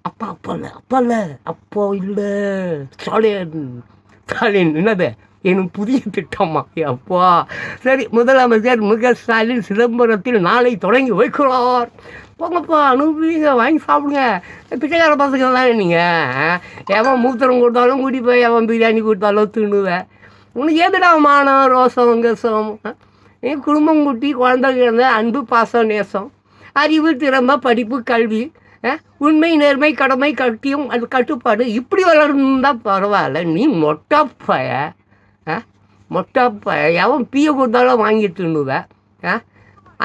அப்பா? அப்போ இல்லை ஸ்டாலின் என்னது எனும் புதிய திட்டமா? அப்பா சரி. முதலமைச்சர் ஸ்டாலின் சிதம்பரத்தில் நாளை தொடங்கி வைக்கிறார். போங்கப்பா, அனுப்புவீங்க, வாங்கி சாப்பிடுங்க. பிச்சைக்கார பசங்கள்லாம் நீங்கள் எவன் மூத்திரம் கொடுத்தாலும் கூட்டி போய் எவன் பிரியாணி கொடுத்தாலும் தின்னுவேன். உனக்கு எதுடா மானம், ரோசம், கசம்? நீ குடும்பம் குட்டி, குழந்தைங்க, அன்பு, பாசம், நேசம், அறிவு, திறமை, படிப்பு, கல்வி, உண்மை, நேர்மை, கடமை, கட்டியம், அது கட்டுப்பாடு, இப்படி வளரணும் தான் பரவாயில்ல. நீ மொட்டப்பைய எவன் பீயை கொடுத்தாலும் வாங்கி தின்னுவேன்.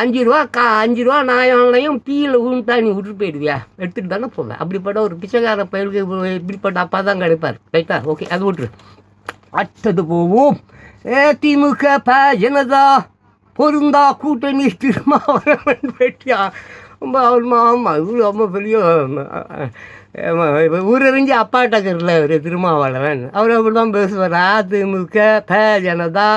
5 ரூபா நாயம் பீயில் ஊன்ட்டா நீ விட்டு போயிடுவியா? எடுத்துகிட்டு தானே போவேன். அப்படிப்பட்ட ஒரு பிச்சைக்கார பயிருக்கு இப்படிப்பட்ட அப்பா தான் கிடைப்பார். ரைட்டா? ஓகே, அது விட்டுரு. அடுத்தது போவோம். திமுக ஜனதா பொருந்தா கூட்டணி திருமாவளவன் பேட்டியா? ஆமாம், இவ்வளோ ரொம்ப பெரிய ஊரறிஞ்சு அப்பாட்டக்கரில் ஒரு திருமாவளவன். அவர் அப்படி தான் பேசுவார். திமுக ஜனதா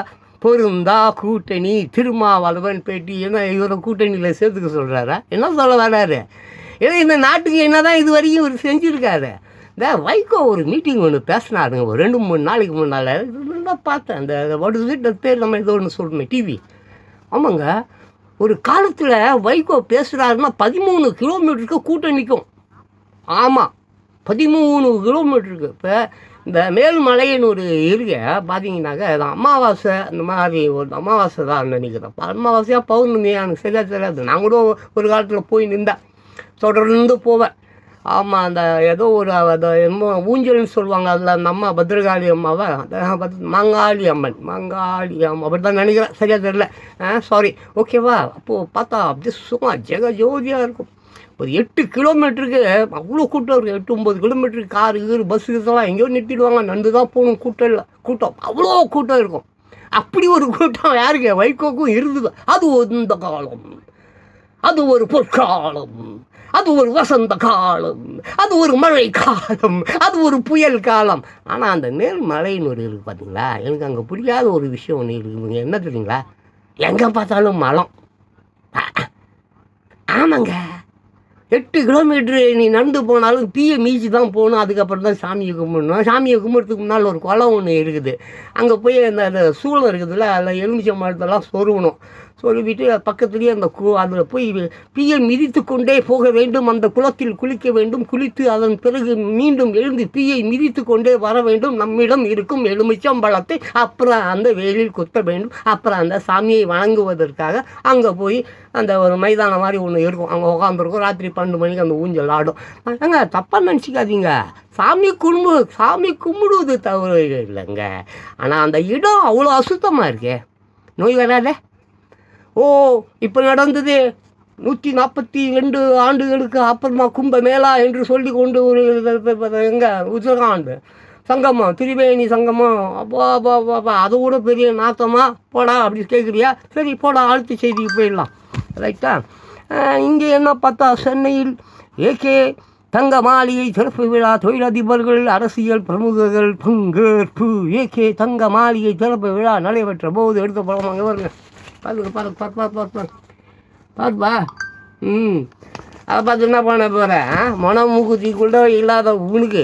பொருந்தா கூட்டணி திருமாவளவன் பேட்டி. என்ன இவரை கூட்டணியில் சேர்த்துக்க சொல்கிறாரா? என்ன சொல்ல வராரு? ஏன்னா இந்த நாட்டுக்கு என்ன தான் இது வரைக்கும் இவர் செஞ்சுருக்காரு. இந்த வைகோ ஒரு மீட்டிங் ஒன்று பேசினாருங்க ஒரு 2-3 நாளைக்கு முன்னால். இதுதான் பார்த்தேன். அந்த வடுது பேர் நம்ம ஏதோ ஒன்று சொல்கிறோமே டிவி. ஆமாங்க, ஒரு காலத்தில் வைகோ பேசுகிறாருன்னா 13 கிலோமீட்டருக்கு கூட்டணிக்கும். ஆமாம், 13 கிலோமீட்டருக்கு. இப்போ இந்த மேல்மலைன்னு ஒரு இருக்க பார்த்தீங்கன்னாக்க அது அமாவாசை, அந்த மாதிரி ஒரு அமாவாசை தான் நினைக்கிறேன். அமாவாசையாக பௌர்ணமியாக எனக்கு சரியாக தெரியாது. நான் கூட ஒரு காலத்தில் போய் நின்றேன், தொடர்ந்து போவேன். ஆமாம், அந்த ஏதோ ஒரு அதை என்னமோ ஊஞ்சல்னு சொல்லுவாங்க, அதில் அந்த அம்மா பத்ரகாளி அம்மாவை மாங்காளி அம்மன் அப்படி தான் நினைக்கிறேன், சரியாக தெரியல, சாரி. ஓகேவா? அப்போது பார்த்தா அப்படியே சும்மா ஜெகஜோதியாக இருக்கும். ஒரு 8 கிலோமீட்டருக்கு அவ்வளோ கூட்டம் இருக்குது. 8-9 கிலோமீட்டருக்கு காரு பஸ்ஸுக்கெல்லாம் எங்கேயோ நிறுத்திடுவாங்க. நடந்து தான் போகணும். கூட்டம் அவ்வளோ கூட்டம் இருக்கும். அப்படி ஒரு கூட்டம் யாருக்கு? வைகோக்கும் இருந்தது. அது இந்த காலம், அது ஒரு பொற்காலம், அது ஒரு வசந்த காலம், அது ஒரு மழை காலம், அது ஒரு புயல் காலம். ஆனால் அந்த மேல்மலைன்னு ஒரு இருக்குது பார்த்தீங்களா, எனக்கு அங்கே பிடிக்காத ஒரு விஷயம் ஒன்று இருக்குதுங்க. என்ன தெரியுங்களா? எங்கே பார்த்தாலும் மலம். ஆமாங்க, 8 கிலோமீட்ரு நீ நடந்து போனாலும் தீயை மீச்சு தான் போகணும். அதுக்கப்புறம் தான் சாமியை கும்பிடணும். சாமியை கும்பிட்றதுக்கு முன்னால் ஒரு குளம் ஒன்று இருக்குது. அங்கே போய் அந்த சூளம் இருக்குதுல்ல, அதில் எலுமிச்சை மரத்தெல்லாம் சொருகணும். சொல்லிவிட்டு பக்கத்துலேயே அந்த அதில் போய் தீயை மிதித்து கொண்டே போக வேண்டும். அந்த குளத்தில் குளிக்க வேண்டும். குளித்து அதன் பிறகு மீண்டும் எழுந்து தீயை மிதித்து கொண்டே வர வேண்டும். நம்மிடம் இருக்கும் எலுமிச்சம்பழத்தை அப்புறம் அந்த வேலில் குத்த வேண்டும். அப்புறம் அந்த சாமியை வணங்குவதற்காக அங்கே போய் அந்த ஒரு மைதானம் மாதிரி ஒன்று இருக்கும், அங்கே உட்காந்துருக்கும். ராத்திரி 12 மணிக்கு அந்த ஊஞ்சல் ஆடும். ஏங்க தப்பாக நினச்சிக்காதீங்க, சாமி கும்பிடுவது தவறு இல்லைங்க. ஆனால் அந்த இடம் அவ்வளோ அசுத்தமாக இருக்கே, நோய் வராதே. இப்போ நடந்தது 142 ஆண்டுகளுக்கு அப்புறமா கும்பமேளா என்று சொல்லி கொண்டு ஒரு எங்கே உத்தரகாண்ட் சங்கமம், திரிவேணி சங்கமம். அப்பா அதை கூட பெரிய நாத்தமா போடா அப்படி கேட்குறியா? சரி போடா, அடுத்த செய்திக்கு போயிடலாம். ரைட்டா? இங்கே என்ன பார்த்தா, சென்னையில் ஏகே தங்க மாளிகை திறப்பு விழா, தொழிலதிபர்கள், அரசியல் பிரமுகர்கள் பங்கேற்பு. ஏகே தங்க மாளிகை திறப்பு விழா நடைபெற்ற போது எடுத்த படம் அங்கே வருங்க. பார்ப்பா. அதை பார்த்து என்ன பண்ண போகிறேன்? மனம் மூக்குத்தி கூட இல்லாத உனக்கு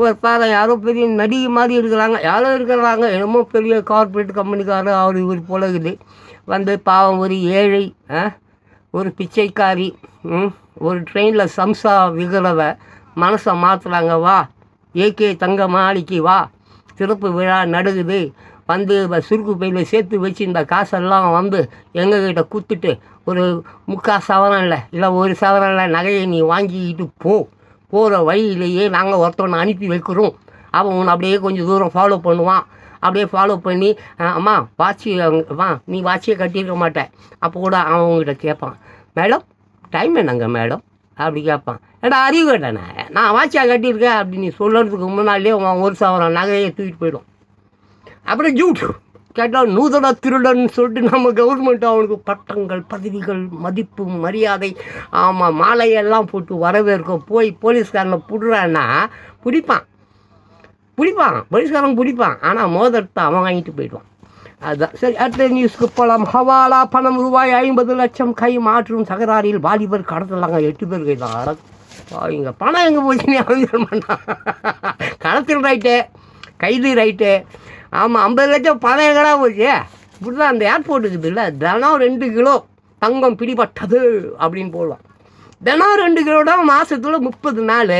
ஒரு பாரு, யாரோ பெரிய நடிகை மாதிரி இருக்கிறாங்க, யாரோ இருக்கிறாங்க, என்னமோ பெரிய கார்பரேட் கம்பெனிக்காரர் அவர் இவர் போல இருக்குது. வந்து பாவம் ஒரு ஏழை, ஒரு பிச்சைக்காரி, ஒரு ட்ரெயினில் சம்சா விகிறவ மனசை மாற்றுறாங்க. வா ஏகே தங்க மாளிகைக்கு வா, சிறப்பு விழா நடக்குது, வந்து சுருக்கு பையில் சேர்த்து வச்சு இந்த காசெல்லாம் வந்து எங்ககிட்ட கொடுத்துட்டு ஒரு 3/4 சவரம் இல்லை 1 சவரம் இல்லை நகையை நீ வாங்கிக்கிட்டு போகிற வழியிலேயே நாங்கள் ஒருத்தவனை அனுப்பி வைக்கிறோம். அவன் உன்னை அப்படியே கொஞ்சம் தூரம் ஃபாலோ பண்ணுவான். அப்படியே ஃபாலோ பண்ணி, அம்மா வாட்சி நீ வாட்சியை கட்டியிருக்க மாட்டேன். அப்போ கூட அவன் உங்ககிட்ட கேட்பான், மேடம் டைம் என்னங்க மேடம் அப்படி கேட்பான். ஏடா அறிவு கேட்டானே, நான் வாட்சியாக கட்டியிருக்கேன் அப்படி நீ சொல்கிறதுக்கு முன்னாடியே அவன் 1 சவரம் நகையை தூக்கிட்டு போயிடும். அப்புறம் ஜூட் கேட்டால் நூதன திருடன் சொல்லிட்டு நம்ம கவர்மெண்ட் அவனுக்கு பட்டங்கள், பதவிகள், மதிப்பு, மரியாதை, ஆமாம் மாலையெல்லாம் போட்டு வரவேற்கும். போய் போலீஸ்காரனை பிடுறான்னா பிடிப்பான். பிடிப்பான், போலீஸ்காரன் பிடிப்பான். ஆனால் மோதிரத்தை அவன் வாங்கிட்டு போயிடுவான். அதுதான். சரி, அடுத்த நியூஸ்க்கு போகலாம். ஹவாலா பணம் ரூபாய் 50 லட்சம் கை மாற்றும் தகராறில் வாலிபர் கடத்தலாங்க. 8 பேர் கைதான். இங்கே பணம் எங்கே போச்சுன்னு அவன் பண்ணான். கடத்தல் ரைட்டு, கைது ரைட்டு. ஆமாம், 50 லட்சம் பணம் எங்கடா போச்சு? இப்படி தான் அந்த ஏர்போர்ட்டுக்கு இல்லை, தினம் 2 கிலோ தங்கம் பிடிபட்டது அப்படின்னு போடுவான். தினம் 2 கிலோ தான், மாதத்தில் 30 நாள்.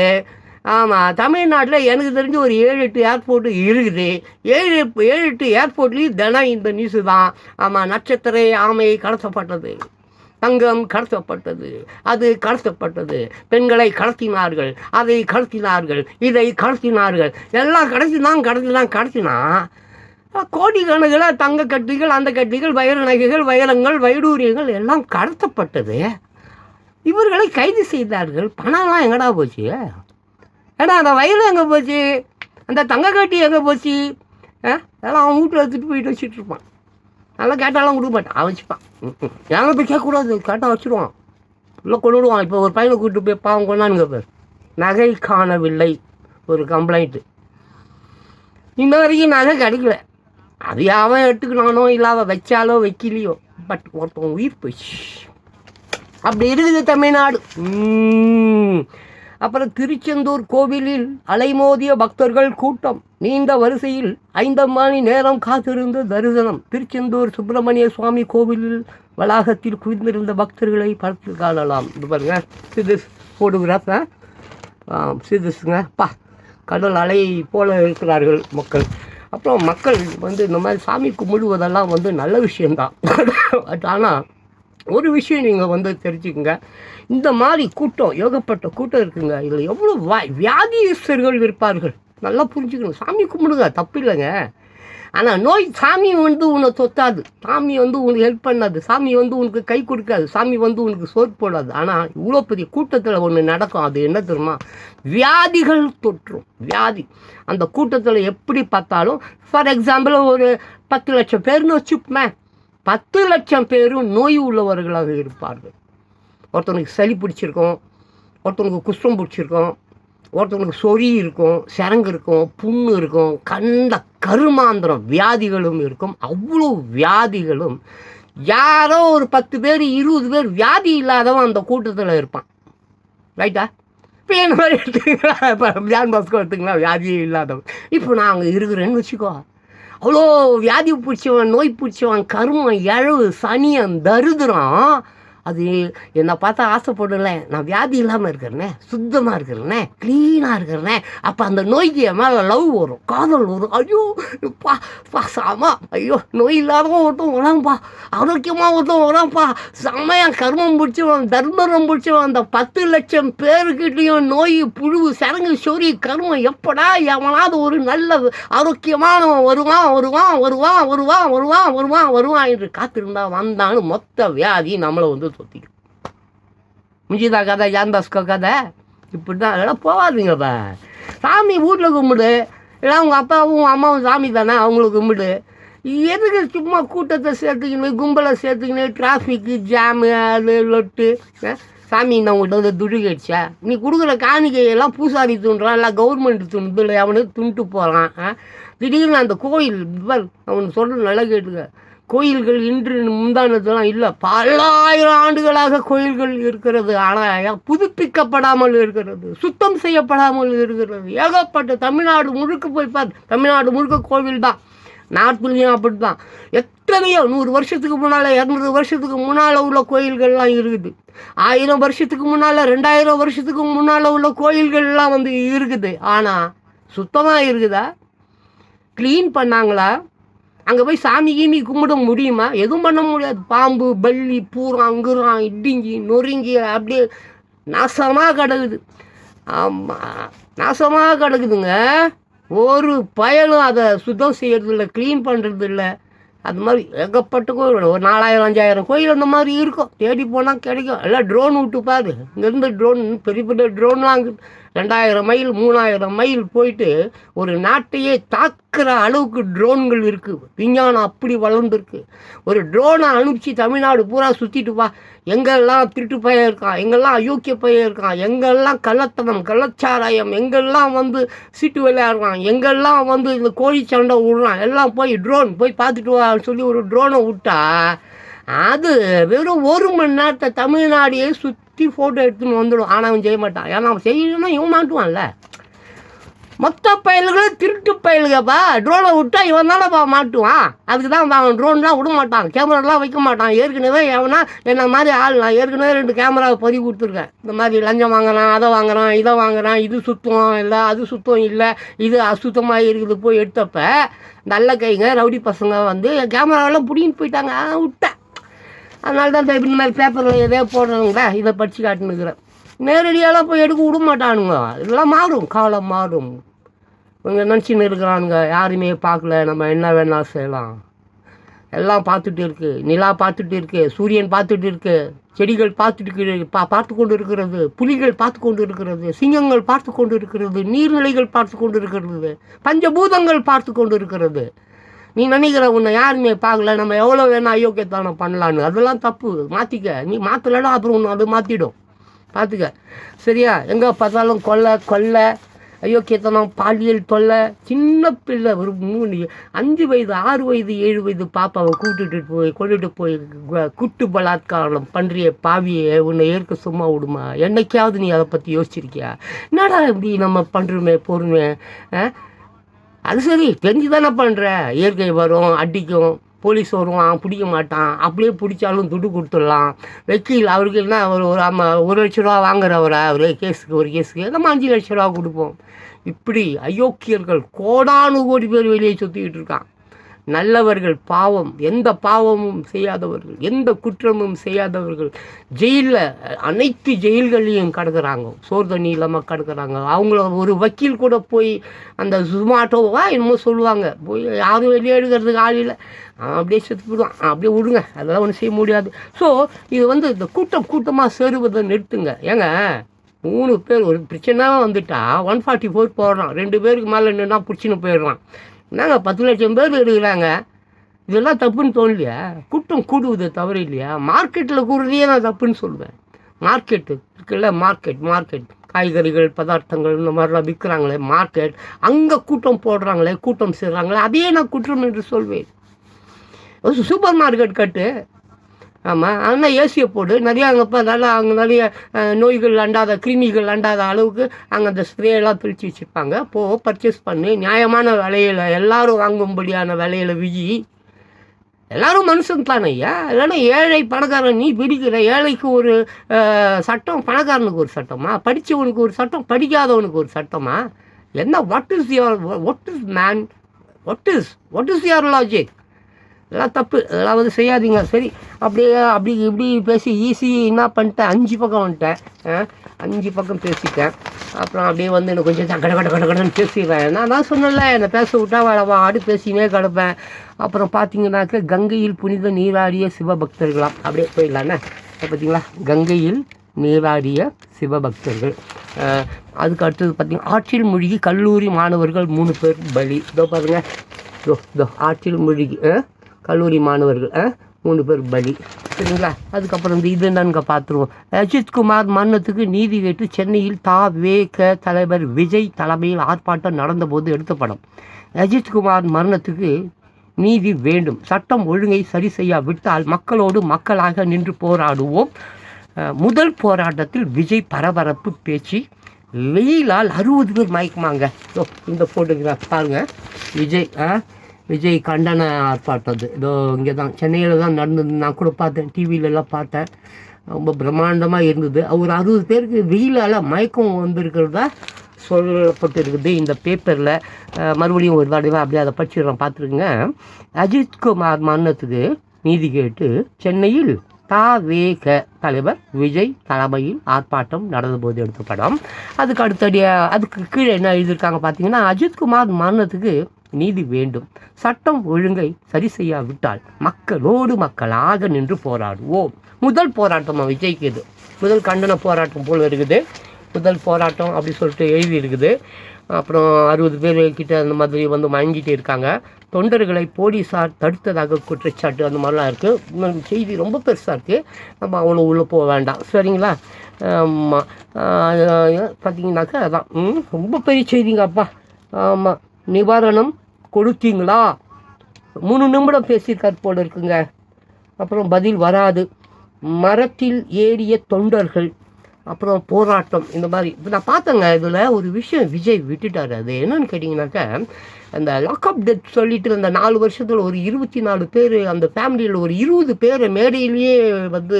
ஆமாம், தமிழ்நாட்டில் எனக்கு தெரிஞ்சு ஒரு 7-8 ஏர்போர்ட்டு இருக்குது. 7-8 ஏர்போர்ட்லேயும் தினம் இந்த நியூஸு தான். ஆமாம், நட்சத்திர ஆமை கடத்தப்பட்டது, தங்கம் கடத்தப்பட்டது, அது கடத்தப்பட்டது, பெண்களை கடத்தினார்கள், அதை கடத்தினார்கள், இதை கடத்தினார்கள், எல்லாம் கடத்தினா கோடிக்கணக்கில் தங்க கட்டிகள், அந்த கட்டிகள், வைர நகைகள், வைரங்கள், வைடூரியங்கள் எல்லாம் கடத்தப்பட்டது. இவர்களை கைது செய்தார்கள். பணம்லாம் எங்கடா போச்சு? ஏன்னா அந்த வயல் எங்கே போச்சு? அந்த தங்க கட்டி எங்கே போச்சு? அதெல்லாம் அவன் வீட்டில் எடுத்துகிட்டு போயிட்டு வச்சுட்ருப்பான். நல்லா கேட்டாலாம் கொடுக்க மாட்டான், அவன் வச்சுப்பான். யாரும் போய் கேட்கக்கூடாது, கேட்டால் வச்சுருவான், இல்லை கொண்டுடுவான். இப்போ ஒரு பையனை கூப்பிட்டு போய் பாவம் கொண்டானுங்க பேர், நகை காணவில்லை ஒரு கம்ப்ளைண்ட்டு. இன்ன வரைக்கும் நகை கிடைக்கல. அது அவன் எடுத்துக்கணானோ இல்லை அவன் வச்சாலோ வைக்கலையோ, பட் ஒருத்தவன் உயிர் போயிடுச்சு. அப்படி இருக்குது தமிழ்நாடு. அப்புறம் திருச்செந்தூர் கோவிலில் அலைமோதிய பக்தர்கள் கூட்டம். நீண்ட வரிசையில் 5 மணி நேரம் காத்திருந்த தரிசனம். திருச்செந்தூர் சுப்பிரமணிய சுவாமி கோவிலில் வளாகத்தில் குவிந்திருந்த பக்தர்களை படத்தில் காணலாம். இது பாருங்க, சிதிஸ் ஃபோட்டோகிராஃப். சிதிஸுங்க கடல் அலை போல இருக்கிறார்கள் மக்கள். அப்புறம் மக்கள் இந்த மாதிரி சாமி கும்பிடுவதெல்லாம் நல்ல விஷயந்தான். ஆனால் ஒரு விஷயம் நீங்கள் தெரிஞ்சுக்கங்க, இந்த மாதிரி கூட்டம், ஏகப்பட்ட கூட்டம் இருக்குங்க. இதில் எவ்வளோ வியாதியஸ்தர்கள் இருப்பார்கள், நல்லா புரிஞ்சுக்கணும். சாமி கும்பிடுங்க, தப்பு இல்லைங்க. ஆனால் நோய் சாமி உன்னை தொத்தாது, சாமி உனக்கு ஹெல்ப் பண்ணாது, சாமி உனக்கு கை கொடுக்காது, சாமி உனக்கு சோறு போடாது. ஆனால் இவ்வளோ பெரிய கூட்டத்தில் ஒன்று நடக்கும். அது என்ன தெரியுமா? வியாதிகள் தொற்றும். வியாதி அந்த கூட்டத்தில் எப்படி பார்த்தாலும், ஃபார் எக்ஸாம்பிள் ஒரு 10 லட்சம் பேர்னு வச்சுப்போமே, 10 லட்சம் பேரும் நோய் உள்ளவர்களாக இருப்பார்கள். ஒருத்தவனுக்கு சளி பிடிச்சிருக்கும், ஒருத்தவனுக்கு குஷ்டம் பிடிச்சிருக்கும், ஒருத்தவனுக்கு சொறி இருக்கும், சரங்கு இருக்கும், புண்ணு இருக்கும், கண்ட கருமாந்திரம் வியாதிகளும் இருக்கும். அவ்வளோ வியாதிகளும் யாரோ ஒரு 10 பேர் 20 பேர் வியாதி இல்லாதவன் அந்த கூட்டத்தில் இருப்பான். ரைட்டா? இப்போ என்ன மாதிரி எடுத்துங்களா, இப்போ ஜான் பாஸ்கோ எடுத்துங்களா, வியாதியே இல்லாதவன். இப்போ நான் அங்கே இருக்கிறேன்னு வச்சுக்கோ, அவ்வளோ வியாதி பிடிச்சவன், நோய் பிடிச்சவன், கருமம், இழவு, சனியன், தரித்திரம், அது என்னை பார்த்தா ஆசைப்படலை. நான் வியாதி இல்லாமல் இருக்கிறேனே, சுத்தமாக இருக்கிறேனே, க்ளீனாக இருக்கிறேனே. அப்போ அந்த நோய்க்கு என் மேலே லவ் வரும், காதல் வரும். ஐயோ சாமா, ஐயோ நோய் இல்லாதவன் ஒருத்தன் வரான்ப்பா, ஆரோக்கியமாக ஒருத்தன் வரான்ப்பா, செம்மையாக கர்மம் பிடிச்சவன், தர்மரம் பிடிச்சவன். அந்த 10 லட்சம் பேருக்கிட்டையும் நோய், புழு, சரங்கு, சொறி, கர்மம், எப்படா எவனாவது ஒரு நல்ல ஆரோக்கியமானவன் வருவான் என்று காத்திருந்தா வந்தான்னு மொத்த வியாதி நம்மளை தொத்திக்கும். முடிஞ்சுதா கதை? ஜான் பாஸ்கோ கதை இப்படி தான். அதெல்லாம் போகாதீங்கப்பா. சாமி வீட்டில் கும்பிடு, இல்லை உங்கள் அப்பாவும் அம்மாவும் சாமி தானே, அவங்களுக்கு கும்பிடு. எதுக்கு சும்மா கூட்டத்தை சேர்த்துக்கின்னு, கும்பலை சேர்த்துக்கின்னு, டிராஃபிக்கு ஜாமு, அது லொட்டு. சாமி நான் உங்கள்கிட்ட துடுக்கிடுச்சா? நீ கொடுக்குற காணிக்கையெல்லாம் பூசாரி துண்டுறான், இல்லை கவர்மெண்ட் துண்டு, இல்லை அவனுக்கு துண்டு போகிறான். திடீர்னு அந்த கோயில் அவனுக்கு சொல்கிற நல்லா கேட்டுக்க, கோயில்கள் இன்று முந்தானதெல்லாம் இல்லை, பல ஆயிரம் ஆண்டுகளாக கோயில்கள் இருக்கிறது. ஆனால் புதுப்பிக்கப்படாமல் இருக்கிறது, சுத்தம் செய்யப்படாமல் இருக்கிறது. ஏகப்பட்ட தமிழ்நாடு முழுக்க போய் பார்த்து, தமிழ்நாடு முழுக்க கோவில் தான். நார்த்துலேயும் அப்படி தான். எத்தனையோ 100 வருஷத்துக்கு முன்னால், 200 வருஷத்துக்கு முன்னால் உள்ள கோயில்கள்லாம் இருக்குது. 1000 வருஷத்துக்கு முன்னால், 2000 வருஷத்துக்கு முன்னால் உள்ள கோயில்கள்லாம் இருக்குது. ஆனால் சுத்தமாக இருக்குதா? க்ளீன் பண்ணாங்களா? அங்கே போய் சாமி கீமி கும்பிட முடியுமா? எதுவும் பண்ண முடியாது. பாம்பு, பல்லி, பூரா, அங்குறான், இடிங்கி நொறுங்கி அப்படியே நாசமாக கிடக்குது. ஆமாம், நாசமாக கிடக்குதுங்க. ஒரு பயனும் அதை சுத்தம் செய்கிறது இல்லை, க்ளீன் பண்ணுறது இல்லை. அது மாதிரி ஏகப்பட்ட கோயில், ஒரு 4000 5000 கோயில் அந்த மாதிரி இருக்கும். தேடி போனால் கிடைக்கும். எல்லாம் ட்ரோன் விட்டு பாரு, இங்கேருந்து ட்ரோன், பெரிய பெரிய ட்ரோன்லாம் 2000 மைல் 3000 மைல் போயிட்டு ஒரு நாட்டையே தாக்குற அளவுக்கு ட்ரோன்கள் இருக்குது. விஞ்ஞானம் அப்படி வளர்ந்துருக்கு. ஒரு ட்ரோனை அனுப்பிச்சு தமிழ்நாடு பூரா சுற்றிட்டு வா, எங்கெல்லாம் திருட்டு பையன் இருக்கான், எங்கெல்லாம் அயோக்கிய பையன் இருக்கான், எங்கெல்லாம் கள்ளத்தனம் கள்ளச்சாராயம், எங்கெல்லாம் சீட்டு விளையாடுறான், எங்கெல்லாம் இந்த கோழி சண்டை விடுறான், எல்லாம் போய் ட்ரோன் போய் பார்த்துட்டு வான்னு சொல்லி ஒரு ட்ரோனை விட்டா அது வெறும் 1 மணி நேரத்தை தமிழ்நாடையே சுற்றி ஃபோட்டோ எடுத்துன்னு வந்துடும். ஆனால் அவன் செய்ய மாட்டான். ஏன்னா அவன் செய்யணும்னா இவன் மாட்டுவான்ல. மொத்த பயல்களும் திருட்டு பயலுகப்பா. ட்ரோனை விட்டா இவன் தானேப்பா மாட்டுவான். அதுக்கு தான் அவன் ட்ரோன்லாம் விட மாட்டான், கேமராலாம் வைக்க மாட்டான். ஏற்கனவே எவனா என்ன மாதிரி ஆள், நான் ஏற்கனவே 2 கேமராவை பதிவு கொடுத்துருக்கேன். இந்த மாதிரி லஞ்சம் வாங்குறான், அதை வாங்குறான், இதை வாங்குறான், இது சுத்தம் இல்லை, அது சுத்தம் இல்லை, இது அசுத்தமாக இருக்குது போய் எடுத்தப்ப நல்ல கைங்க ரவுடி பசங்க கேமராவெல்லாம் பிடிங்கிட்டு போயிட்டாங்க. விட்டேன். அதனால தான் இப்படி இந்த மாதிரி பேப்பரில் எதோ போடுறாங்களா, இதை படித்து காட்டுனுக்குறேன். நேரடியாலாம் போய் எடுக்க விட மாட்டானுங்க. இதெல்லாம் மாறும், காலம் மாறும். இவங்க நினச்சின்னு இருக்கிறானுங்க யாருமே பார்க்கல, நம்ம என்ன வேணாலும் செய்யலாம். எல்லாம் பார்த்துட்டு இருக்குது. நிலா பார்த்துட்டு இருக்குது, சூரியன் பார்த்துட்டு இருக்குது, செடிகள் பார்த்து கொண்டு இருக்கிறது, புலிகள் பார்த்து கொண்டு இருக்கிறது, சிங்கங்கள் பார்த்து கொண்டு இருக்கிறது, நீர்நிலைகள் பார்த்து கொண்டு இருக்கிறது, பஞ்சபூதங்கள் பார்த்து கொண்டு இருக்கிறது. நீ நினைக்கிற உன்னை யாருமே பார்க்கல, நம்ம எவ்வளோ வேணால் அயோக்கியத்தானம் பண்ணலான்னு. அதெல்லாம் தப்பு. மாற்றிக்க. நீ மாற்றலைன்னா அப்புறம் ஒன்று அது மாற்றிடும். பார்த்துக்க. சரியா? எங்கே பார்த்தாலும் கொல்லை அயோக்கியத்தனம், பாலியல் தொல்லை. சின்ன பிள்ளை ஒரு 5 வயது 6 வயது 7 வயது பாப்பாவை கொண்டுட்டு போய் குட்டு பலாத்காரம் பண்ணுறிய பாவியை உன்னை ஏற்க சும்மா விடுமா? என்னைக்காவது நீ அதை பற்றி யோசிச்சிருக்கியா? என்னடா இப்படி நம்ம பண்ணுறோமே பொறுமை. அது சரி, தெரிஞ்சு தானே பண்ணுற. இயற்கை வரும், அடிக்கும், போலீஸ் வருவான், பிடிக்க மாட்டான். அப்படியே பிடிச்சாலும் துட்டு கொடுத்துடலாம். வக்கீல் அவருக்கு என்ன, ஒரு 1 லட்ச ரூபா வாங்குறவரா ஒரு கேஸுக்கு நம்ம 5 லட்ச ரூபா கொடுப்போம். இப்படி அயோக்கியர்கள் கோடானு கோடி பேர் வெளியே சுற்றிக்கிட்டு இருக்கான். நல்லவர்கள் பாவம், எந்த பாவமும் செய்யாதவர்கள், எந்த குற்றமும் செய்யாதவர்கள் ஜெயிலில், அனைத்து ஜெயில்களையும் கடக்குறாங்க. சோறு தண்ணி இல்லாமல் கடக்குறாங்க. அவங்கள ஒரு வக்கீல் கூட போய் அந்த சுமாட்டோவா என்னமோ சொல்லுவாங்க, போய் யாரும் வெளியே எடுக்கிறதுக்கு ஆளில் அப்படியே செத்து போடுவான். அப்படியே விடுங்க, அதெல்லாம் ஒன்றும் செய்ய முடியாது. ஸோ இது இந்த கூட்டமாக சேருவதை நிறுத்துங்க. ஏங்க 3 பேர் ஒரு பிரச்சனையாக வந்துட்டா 144 போடுறான். 2 பேருக்கு மேலே நின்னா பிடிச்சின்னு போயிடுறான். என்னங்க 10 லட்சம் பேர் இருக்கிறாங்க. இதெல்லாம் தப்புன்னு தோணலையா? கூட்டம் கூடுவது தவறு இல்லையா? மார்க்கெட்டில் கூடுறதையே நான் தப்புன்னு சொல்லுவேன். மார்க்கெட்டு இருக்குல்ல, மார்க்கெட் காய்கறிகள் பதார்த்தங்கள் இந்த மாதிரிலாம் விற்கிறாங்களே, மார்க்கெட், அங்கே கூட்டம் போடுறாங்களே, கூட்டம் செய்கிறாங்களே, அதையே நான் குற்றம் என்று சொல்வேன். சூப்பர் மார்க்கெட் கட்டு. ஆமாம், ஆனால் ஏசியை போடு நிறையா. அங்கே நிறைய நோய்கள் அண்டாத, கிருமிகள் அண்டாத அளவுக்கு அங்கே அந்த ஸ்ப்ரேயெல்லாம் பிரித்து வச்சுருப்பாங்க. பர்ச்சேஸ் பண்ணி நியாயமான விலையில் எல்லாரும் வாங்கும்படியான விலையில் விஜி. எல்லோரும் மனுஷன் தானே ஐயா. இல்லைன்னா ஏழை பணக்காரன் நீ பிடிக்கிற. ஏழைக்கு ஒரு சட்டம், பணக்காரனுக்கு ஒரு சட்டமா? படித்தவனுக்கு ஒரு சட்டம், படிக்காதவனுக்கு ஒரு சட்டமா? என்ன? What is your logic? இதெல்லாம் தப்பு. இதெல்லாம் செய்யாதீங்க. சரி, அப்படி இப்படி பேசி ஈஸி என்ன பண்ணிட்டேன், 5 பக்கம் வந்துட்டேன். 5 பக்கம் பேசிட்டேன். அப்புறம் அப்படியே எனக்கு கொஞ்சம் கடன்னு பேசிடுவேன். நான் தான் சொன்னல, என்னை பேச விட்டா ஆடி பேசினே கிடப்பேன். அப்புறம் பார்த்தீங்கன்னாக்க கங்கையில் புனித நீராடிய சிவபக்தர்களாம். அப்படியே போயிடலாண்ணே. பார்த்தீங்களா, கங்கையில் நீராடிய சிவபக்தர்கள். அதுக்கு அடுத்தது பார்த்தீங்கன்னா ஆற்றில் மூழ்கி கல்லூரி மாணவர்கள் 3 பேர் பலி. இதோ பாருங்கள், இதோ ஆற்றில் மூழ்கி கல்லூரி மாணவர்கள் 3 பேர் பலி. சரிங்களா? அதுக்கப்புறம் இது என்னன்னு பார்த்துருவோம். அஜித்குமார் மரணத்துக்கு நீதி கேட்டு சென்னையில் த.வே.க தலைவர் விஜய் தலைமையில் ஆர்ப்பாட்டம் நடந்தபோது எடுத்த படம். அஜித்குமார் மரணத்துக்கு நீதி வேண்டும், சட்டம் ஒழுங்கை சரி செய்யாவிட்டால் மக்களோடு மக்களாக நின்று போராடுவோம். முதல் போராட்டத்தில் விஜய் பரபரப்பு பேச்சு. வெயிலால் 60 பேர் மயக்குமாங்க. இந்த ஃபோட்டோகிராஃப் பாருங்கள். விஜய் கண்டன ஆர்ப்பாட்டம். அது இதோ இங்கே தான் சென்னையில் தான் நடந்தது. நான் கூட பார்த்தேன், டிவிலெலாம் பார்த்தேன். ரொம்ப பிரம்மாண்டமாக இருந்தது. ஒரு 60 பேருக்கு வெயிலால் மயக்கம் வந்திருக்கிறதா சொல்லப்பட்டிருக்குது இந்த பேப்பரில். மறுபடியும் ஒரு தடவை அப்படியே அதை படிச்சிடுறேன், பார்த்துருக்குங்க. அஜித்குமார் மரணத்துக்கு நீதி கேட்டு சென்னையில் த.வே.க தலைவர் விஜய் தலைமையில் ஆர்ப்பாட்டம் நடந்தபோது எடுத்த படம். அதுக்கு கீழே என்ன எழுதியிருக்காங்க பார்த்தீங்கன்னா, அஜித்குமார் மரணத்துக்கு நீதி வேண்டும், சட்டம் ஒழுங்கை சரி செய்யாவிட்டால் மக்களோடு மக்களாக நின்று போராடுவோம். முதல் போராட்டமாக விஜய்க்கு இது முதல் கண்டன போராட்டம் போல் இருக்குது. முதல் போராட்டம் அப்படி சொல்லிட்டு எழுதி இருக்குது. அப்புறம் 60 பேர் கிட்ட அந்த மாதிரி வந்து மயங்கிட்டு இருக்காங்க. தொண்டர்களை போலீஸார் தடுத்ததாக குற்றச்சாட்டு அந்த மாதிரிலாம் இருக்குது. செய்தி ரொம்ப பெருசாக இருக்குது, நம்ம அவ்வளோ உள்ளே போக வேண்டாம், சரிங்களா? ஆமாம், பார்த்தீங்கன்னாக்கா அதான் ரொம்ப பெரிய செய்திங்க அப்பா. ஆமாம், நிவாரணம் கொடுத்தீங்களா? 3 நிமிடம் பேசியிருக்கார் போல இருக்குங்க. அப்புறம் பதில் வராது. மரத்தில் ஏறிய தொண்டர்கள், அப்புறம் போராட்டம், இந்த மாதிரி இப்போ நான் பார்த்தேங்க. இதில் ஒரு விஷயம் விஜய் விட்டுட்டார். அது என்னன்னு கேட்டிங்கனாக்கா, அந்த லாக்அப் டெத் சொல்லிட்டு அந்த 4 வருஷத்தில் ஒரு 24 பேர், அந்த ஃபேமிலியில் ஒரு 20 பேரை மேடையிலேயே வந்து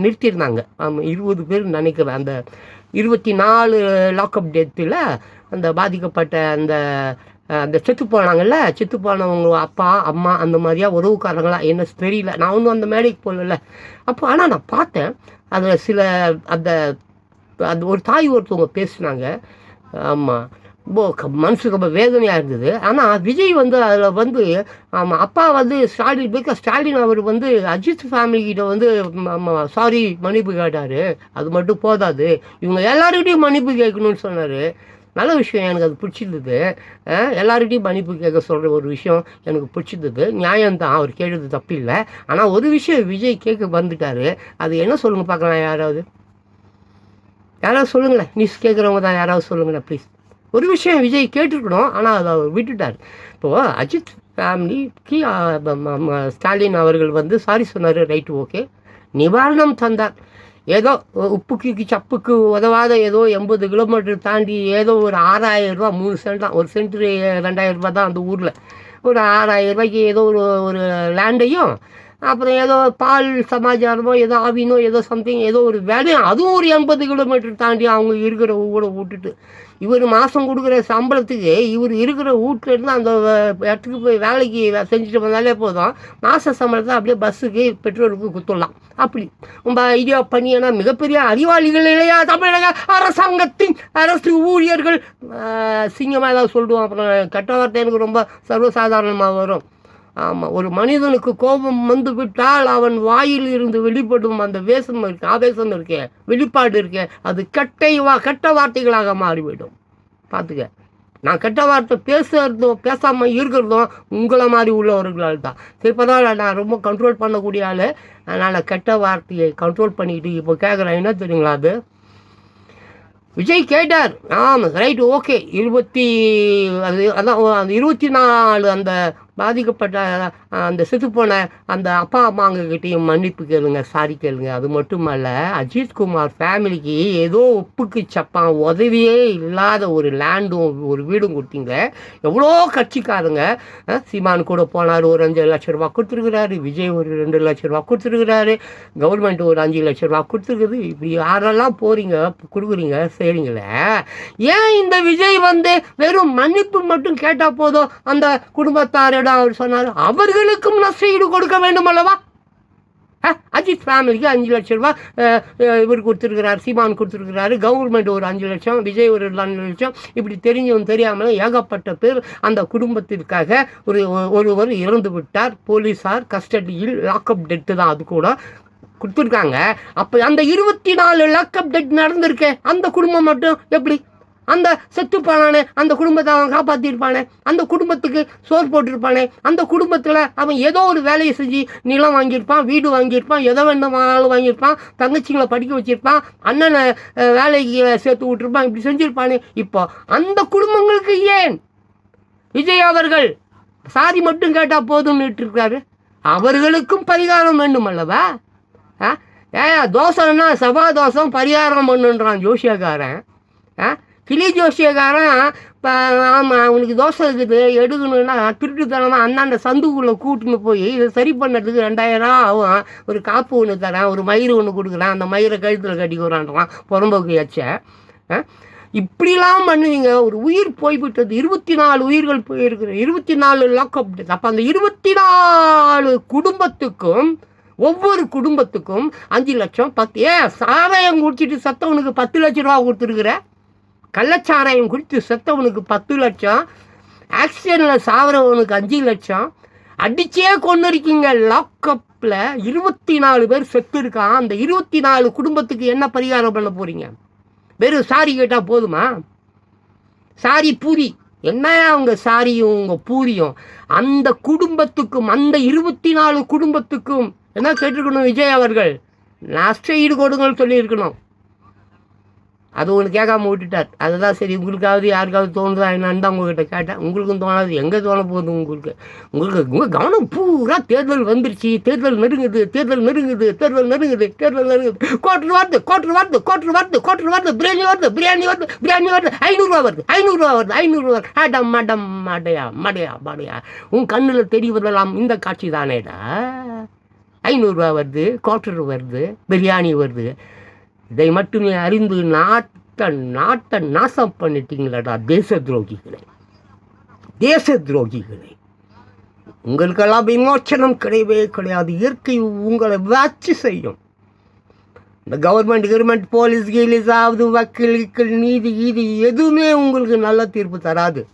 நிறுத்தியிருந்தாங்க. ஆமாம், 20 பேர் நினைக்கிறேன். அந்த 24 லாக்அப் டெத்தில் அந்த பாதிக்கப்பட்ட அந்த செத்து போனாங்கல்ல, செத்து போனவங்க அப்பா அம்மா அந்த மாதிரியா உறவுக்காரங்களா என்ன தெரியல, நான் ஒன்றும் அந்த மேடைக்கு போகல. அப்போ ஆனால் நான் பார்த்தேன் அதில் சில அந்த ஒரு தாய் ஒருத்தவங்க பேசுனாங்க. ஆமாம், ரொம்ப மனசுக்கு ரொம்ப வேதனையாக இருந்தது. ஆனால் விஜய் வந்து அதில் வந்து ஆமாம், அப்பா வந்து ஸ்டாலின் அவர் வந்து அஜித் ஃபேமிலிக்கிட்ட வந்து சாரி மன்னிப்பு கேட்டார். அது மட்டும் போதாது, இவங்க எல்லாருக்கிட்டையும் மன்னிப்பு கேட்கணும்னு சொன்னார். நல்ல விஷயம், எனக்கு அது பிடிச்சிருந்தது. எல்லார்கிட்டையும் மன்னிப்பு கேட்க சொல்கிற ஒரு விஷயம் எனக்கு பிடிச்சிருந்தது. நியாயம்தான், அவர் கேட்டது தப்பு இல்லை. ஆனால் ஒரு விஷயம் விஜய் கேட்க வந்துட்டார். அது என்ன சொல்லுங்க பார்க்கலாம்? யாராவது சொல்லுங்களேன், நியூஸ் கேட்குறவங்க தான், யாராவது சொல்லுங்களேன் ப்ளீஸ். ஒரு விஷயம் விஜய் கேட்டிருக்கணும், ஆனால் அதை அவர் விட்டுட்டார். இப்போது அஜித் ஃபேமிலிக்கு ஸ்டாலின் அவர்கள் வந்து சாரி சொன்னார், ரைட்டு, ஓகே. நிவாரணம் தந்தார். ஏதோ உப்புக்கு சப்புக்கு உதவாத ஏதோ 80 கிலோமீட்டர் தாண்டி ஏதோ ஒரு 6000 ரூபா, 3 சென்ட் தான், ஒரு சென்ட் 2000 ரூபா தான் அந்த ஊரில். ஒரு 6000 ரூபாய்க்கு ஏதோ ஒரு லேண்டையும், அப்புறம் ஏதோ பால் சமாச்சாரமோ ஏதோ ஆவினோ ஏதோ சம்திங் ஏதோ ஒரு வேலையும், அதுவும் ஒரு 80 கிலோமீட்டர் தாண்டி அவங்க இருக்கிற ஊரை விட்டுட்டு, இவர் மாதம் கொடுக்குற சம்பளத்துக்கு இவர் இருக்கிற வீட்டிலேருந்து அந்த இடத்துக்கு போய் வேலைக்கு செஞ்சுட்டு வந்தாலே போதும், மாத சம்பளத்தை அப்படியே பஸ்ஸுக்கு பெட்ரோலுக்கு குத்துடலாம். அப்படி ரொம்ப ஐடியா பண்ணி, ஏன்னா மிகப்பெரிய அறிவாளிகள் இல்லையா தமிழக அரசாங்கத்தின் அரசு ஊழியர்கள், சிங்கமாக ஏதாவது சொல்லுவோம். அப்புறம் கெட்ட வார்த்தை எனக்கு ரொம்ப சர்வசாதாரணமாக வரும். ஆமாம், ஒரு மனிதனுக்கு கோபம் வந்து விட்டால் அவன் வாயில் இருந்து வெளிப்படும் அந்த வேஷம் இருக்கு, ஆவேசம் இருக்கே, வெளிப்பாடு இருக்கே, அது கெட்ட வார்த்தைகளாக மாறிவிடும். பார்த்துக்க, நான் கெட்ட வார்த்தை பேசுறதும் பேசாமல் இருக்கிறதும் உங்களை மாதிரி உள்ளவர்களால் தான். இப்போ தான் நான் ரொம்ப கண்ட்ரோல் பண்ணக்கூடிய ஆள். அதனால் கெட்ட வார்த்தையை கண்ட்ரோல் பண்ணிக்கிட்டு இப்போ கேட்குறேன். என்ன தெரியுங்களா? அது விஜய் கேட்டார். ஆமாம், ரைட்டு, ஓகே. அதான் அந்த 24 அந்த பாதிக்கப்பட்ட அந்த செத்துப்போன அந்த அப்பா அம்மாங்கக்கிட்டையும் மன்னிப்பு கேளுங்க, சாரி கேளுங்க. அது மட்டுமல்ல, அஜித்குமார் ஃபேமிலிக்கு ஏதோ உப்புக்கு சப்பான் உதவியே இல்லாத ஒரு லேண்டும் ஒரு வீடும் கொடுத்தீங்களே. எவ்வளோ கட்சிக்காரங்க, சீமான் கூட போனார், ஒரு 5 லட்ச ரூபா கொடுத்துருக்குறாரு. விஜய் ஒரு 2 லட்ச ரூபா கொடுத்துருக்குறாரு. கவர்மெண்ட் ஒரு 5 லட்ச ரூபா கொடுத்துருக்குது. இப்படி யாரெல்லாம் போகிறீங்க கொடுக்குறீங்க செய்கிறீங்களே, ஏன் இந்த விஜய் வந்து வெறும் மன்னிப்பு மட்டும் கேட்டால் போதும்? அந்த குடும்பத்தாரோட அவர் சொன்னார், அவர்களுக்கும் நஷ்டஈடு கொடுக்க வேண்டும் அல்லவா? அஜித் ஃபேமிலிக்கு 5 லட்ச ரூபா இவர் கொடுத்துருக்கிறார், சீமான் கொடுத்துருக்கிறாரு. கவர்மெண்ட் ஒரு 5 லட்சம், விஜய் ஒரு 2 லட்சம். இப்படி தெரிஞ்சும் தெரியாமலும் ஏகப்பட்ட பேர் அந்த குடும்பத்திற்காக ஒருவர் இறந்து விட்டார். போலீஸார் கஸ்டடியில், லாக்அப் டெட்டு தான் அது கூட கொடுத்துருக்காங்க. அப்போ அந்த 24 லாக்அப் டெட் நடந்திருக்கே, அந்த குடும்பம் மட்டும் எப்படி? அந்த செத்து போனானே அந்த குடும்பத்தை அவன் காப்பாற்றிருப்பானே, அந்த குடும்பத்துக்கு சோறு போட்டிருப்பானே, அந்த குடும்பத்தில் அவன் ஏதோ ஒரு வேலையை செஞ்சு நிலம் வாங்கியிருப்பான், வீடு வாங்கியிருப்பான், எதை வேண்டுமானாலும் வாங்கியிருப்பான், தங்கச்சிங்களை படிக்க வச்சுருப்பான், அண்ணனை வேலைக்கு சேர்த்து விட்டுருப்பான், இப்படி செஞ்சுருப்பானே. இப்போ அந்த குடும்பங்களுக்கு ஏன் விஜய் அவர்கள் சாரி மட்டும் கேட்டால் போதும்னு இருக்காரு? அவர்களுக்கும் பரிகாரம் வேண்டும் அல்லவா? தோசைன்னா சபா தோசம் பரிகாரம் பண்ணுன்றான் ஜோசியக்காரன். கிளி ஜோசியக்காரன் இப்போ ஆமாம் அவனுக்கு தோசை இருக்குது எடுக்கணுன்னா திருட்டுத்தனமாக அந்தாண்ட சந்துக்குள்ளே கூட்டுன்னு போய் இதை சரி பண்ணுறதுக்கு 2000 ஆகும். ஒரு காப்பு ஒன்று தரேன், ஒரு மயிறு ஒன்று கொடுக்குறேன், அந்த மயிரை கழுத்தில் கட்டிக்கிறான்றான் புறம்போக்கு எச்ச. இப்படிலாம் பண்ணுவீங்க. ஒரு உயிர் போய்விட்டது, 24 உயிர்கள் போயிருக்கிற, 24 லாக்அப். அப்போ அந்த 24 குடும்பத்துக்கும், ஒவ்வொரு குடும்பத்துக்கும் 5 லட்சம் 10 சாராயம் குடிச்சிட்டு செத்தவனுக்கு 10 லட்ச ரூபா கொடுத்துருக்குற, கள்ளச்சாராயம் குடித்து செத்தவனுக்கு 10 லட்சம், ஆக்சிடென்ட்டில் சாவரவனுக்கு 5 லட்சம், அடிச்சே கொண்டு இருக்கீங்க. லாக்அப்பில் 24 பேர் செத்து இருக்கான். அந்த 24 குடும்பத்துக்கு என்ன பரிகாரம் பண்ண போகிறீங்க? வெறும் சாரி கேட்டால் போதுமா? சாரி பூரி என்ன அவங்க சாரியும் உங்கள் பூரியும் அந்த குடும்பத்துக்கும் அந்த 24 குடும்பத்துக்கும் என்ன கேட்டிருக்கணும் விஜய் அவர்கள்? நஷ்ட ஈடு கொடுங்கன்னு சொல்லியிருக்கணும். அது ஒன்று கேட்காம விட்டுட்டார். அதுதான் சரி, உங்களுக்காவது யாருக்காவது தோணுதா என்னன்னு தான் உங்கள்கிட்ட கேட்டேன். உங்களுக்கும் தோணாது, எங்கே தோண போகுது உங்களுக்கு? உங்கள் கவனம் பூரா தேர்தல் வந்துருச்சு, தேர்தல் நெருங்குது, தேர்தல் நெருங்குது, தேர்தல் நெருங்குது, தேர்தல் நெருங்குது. கோட்டர் வருது, கோட்டர் வருது, கோட்டர் வருது, கோட்டர் வருது, பிரியாணி வருது, பிரியாணி வருது, பிரியாணி வருது, 500 வருது, 500 வருது, 500 அடம் மடம் மடையா மடையா மடையா. உன் கண்ணில் தெரிவதெல்லாம் இந்த காட்சி தானேடா. 500 வருது, கோட்டர் வருது, பிரியாணி வருது. இதை மட்டுமே அறிந்து நாட்டை நாசம் பண்ணிட்டீங்களடா தேச துரோகிகளை, தேச துரோகிகளை. உங்களுக்கெல்லாம் விமோச்சனம் கிடையவே கிடையாது. இயற்கை உங்களை வச்சு செய்யும். இந்த கவர்மெண்ட் போலீஸ் கீலீஸாவது வக்கீல் நீதி எதுவுமே உங்களுக்கு நல்ல தீர்ப்பு தராது.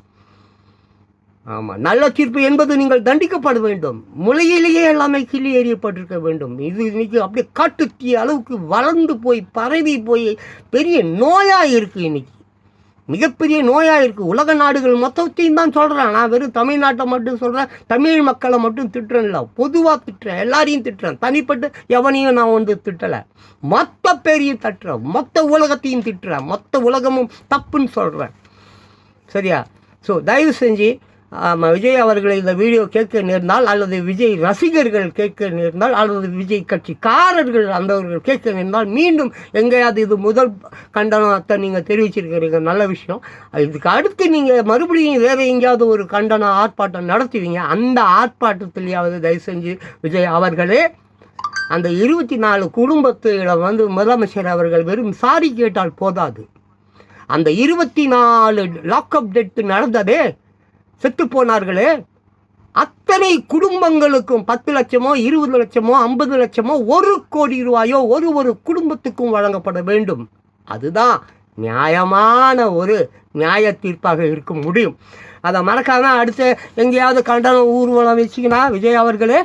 ஆமாம், நல்ல தீர்ப்பு என்பது நீங்கள் தண்டிக்கப்பட வேண்டும். முளையிலேயே எல்லாமே கிள்ளி எறியப்பட்டிருக்க வேண்டும். இது இன்னைக்கு அப்படியே காட்டுத்தீ அளவுக்கு வளர்ந்து போய் பரவி போய் பெரிய நோயாக இருக்குது. இன்னைக்கு மிகப்பெரிய நோயாக இருக்குது. உலக நாடுகள் மொத்தத்தையும் தான் சொல்கிறேன். நான் வெறும் தமிழ்நாட்டை மட்டும் சொல்கிறேன், தமிழ் மக்களை மட்டும் திட்டுறேன் இல்லை, பொதுவாக திட்டுறேன், எல்லாரையும் திட்டுறேன். தனிப்பட்டு எவனையும் நான் திட்டலை. மொத்த பேரையும் தட்டுறேன், மொத்த உலகத்தையும் திட்டுறேன், மொத்த உலகமும் தப்புன்னு சொல்கிறேன். சரியா? ஸோ தயவு செஞ்சு விஜய் அவர்களை இந்த வீடியோ கேட்க நேர்ந்தால், அல்லது விஜய் ரசிகர்கள் கேட்க நேர்ந்தால், அல்லது விஜய் கட்சிக்காரர்கள் அந்தவர்கள் கேட்க நேர்ந்தால், மீண்டும் எங்கேயாவது இது முதல் கண்டனத்தை நீங்கள் தெரிவிச்சிருக்கிறீங்க, நல்ல விஷயம். இதுக்கு அடுத்து நீங்கள் மறுபடியும் வேறு எங்கேயாவது ஒரு கண்டன ஆர்ப்பாட்டம் நடத்துவீங்க. அந்த ஆர்ப்பாட்டத்திலேயாவது தயவு செஞ்சு விஜய் அவர்களே அந்த 24 குடும்பத்திடம் முதலமைச்சர் அவர்கள் வெறும் சாரி கேட்டால் போதாது. அந்த 24 லாக்அப் டெத் நடந்ததே, செத்து போனார்களே, அத்தனை குடும்பங்களுக்கும் 10 லட்சமோ 20 லட்சமோ 50 லட்சமோ 1 கோடி ரூபாயோ ஒரு குடும்பத்துக்கும் வழங்கப்பட வேண்டும். அதுதான் நியாயமான ஒரு நியாய தீர்ப்பாக இருக்க முடியும். அதை மறக்காம அடுத்து எங்கேயாவது கண்டனம் ஊர்வலம் வச்சிங்கன்னா விஜய் அவர்களே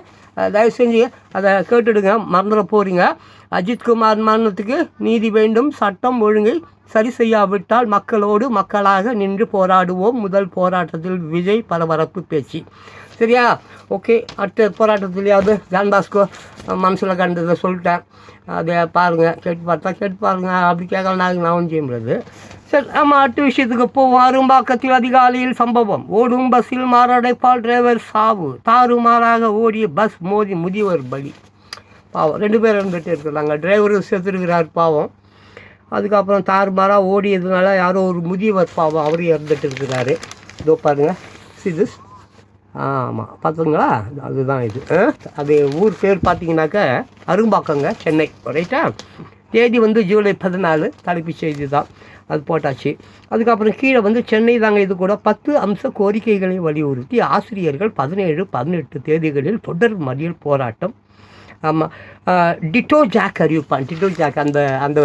தயவு செஞ்சு அதை கேட்டுடுங்க, மறந்துட போகிறீங்க. அஜித்குமார் மரணத்துக்கு நீதி வேண்டும், சட்டம் ஒழுங்கை சரி செய்யாவிட்டால் மக்களோடு மக்களாக நின்று போராடுவோம். முதல் போராட்டத்தில் விஜய் பரபரப்பு பேச்சு. சரியா? ஓகே, அடுத்த போராட்டத்திலேயாவது ஜான்பாஸ்கோ மனசில் கண்டதை சொல்லிட்டேன். அதை பாருங்கள், கேட்டு பாருங்கள். அப்படி கேட்கலாம் நான் செய்ய முடியாது. சரி, நம்ம அடுத்த விஷயத்துக்கு போவோம். அரும்பாக்கத்தில் அதிகாலையில் சம்பவம். ஓடும் பஸ்ஸில் மாரடைப்பால் டிரைவர் சாவு. தாறுமாறாக ஓடிய பஸ் மோதி முதியவர் பலி. பாவம், 2 பேர் இருந்துகிட்டே இருக்கிறாங்க. டிரைவரும் செத்துருக்கிறார் பாவம். அதுக்கப்புறம் தாறுமாறாக ஓடியதுனால யாரோ ஒரு முதியவர் பாவம் அவர் இறந்துட்டு இருக்கிறாரு. இதோ பாருங்கள், சிதிஸ். ஆமாம், பார்த்துங்களா? அதுதான் இது. அது ஊர் பேர் பார்த்தீங்கன்னாக்கா அரும்பாக்கங்க, சென்னை. ரைட்டா? தேதி ஜூலை 14. தலைப்புச் செய்தி தான், அது போட்டாச்சு. அதுக்கப்புறம் கீழே சென்னை தாங்க. இது கூட 10 அம்ச கோரிக்கைகளை வலியுறுத்தி ஆசிரியர்கள் 17, 18 தேதிகளில் தொடர் மறியல் போராட்டம். ஆமாம், டிட்டோ ஜாக் அறிவிப்பான். டிட்டோ ஜாக் அந்த அந்த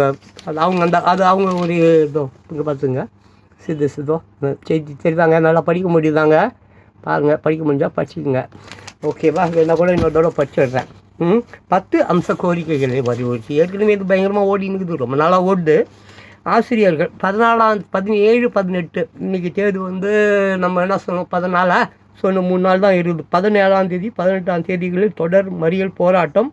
அவங்க ஒரு இதோ இங்கே பார்த்துங்க, சிதோ செய்தி தெரியுதாங்க. நல்லா படிக்க முடியுதாங்க, பாருங்கள். படிக்க முடிஞ்சால் படிச்சுக்கோங்க, ஓகேவா? என்ன கூட இன்னொரு படிச்சிடுறேன். 10 அம்ச கோரிக்கைகளை வலியுறுத்தி ஏற்கனவே இது பயங்கரமாக ஓடினுக்குது, ரொம்ப நாளாக ஓடுது. ஆசிரியர்கள் 17, 17, 18 இன்றைக்கி தேதி நம்ம என்ன சொல்லணும், 14. ஸோ இன்னும் 3 நாள் தான் இருக்குது. 17ஆம் தேதி 18ஆம் தேதிகளில் தொடர் மறியல் போராட்டம்.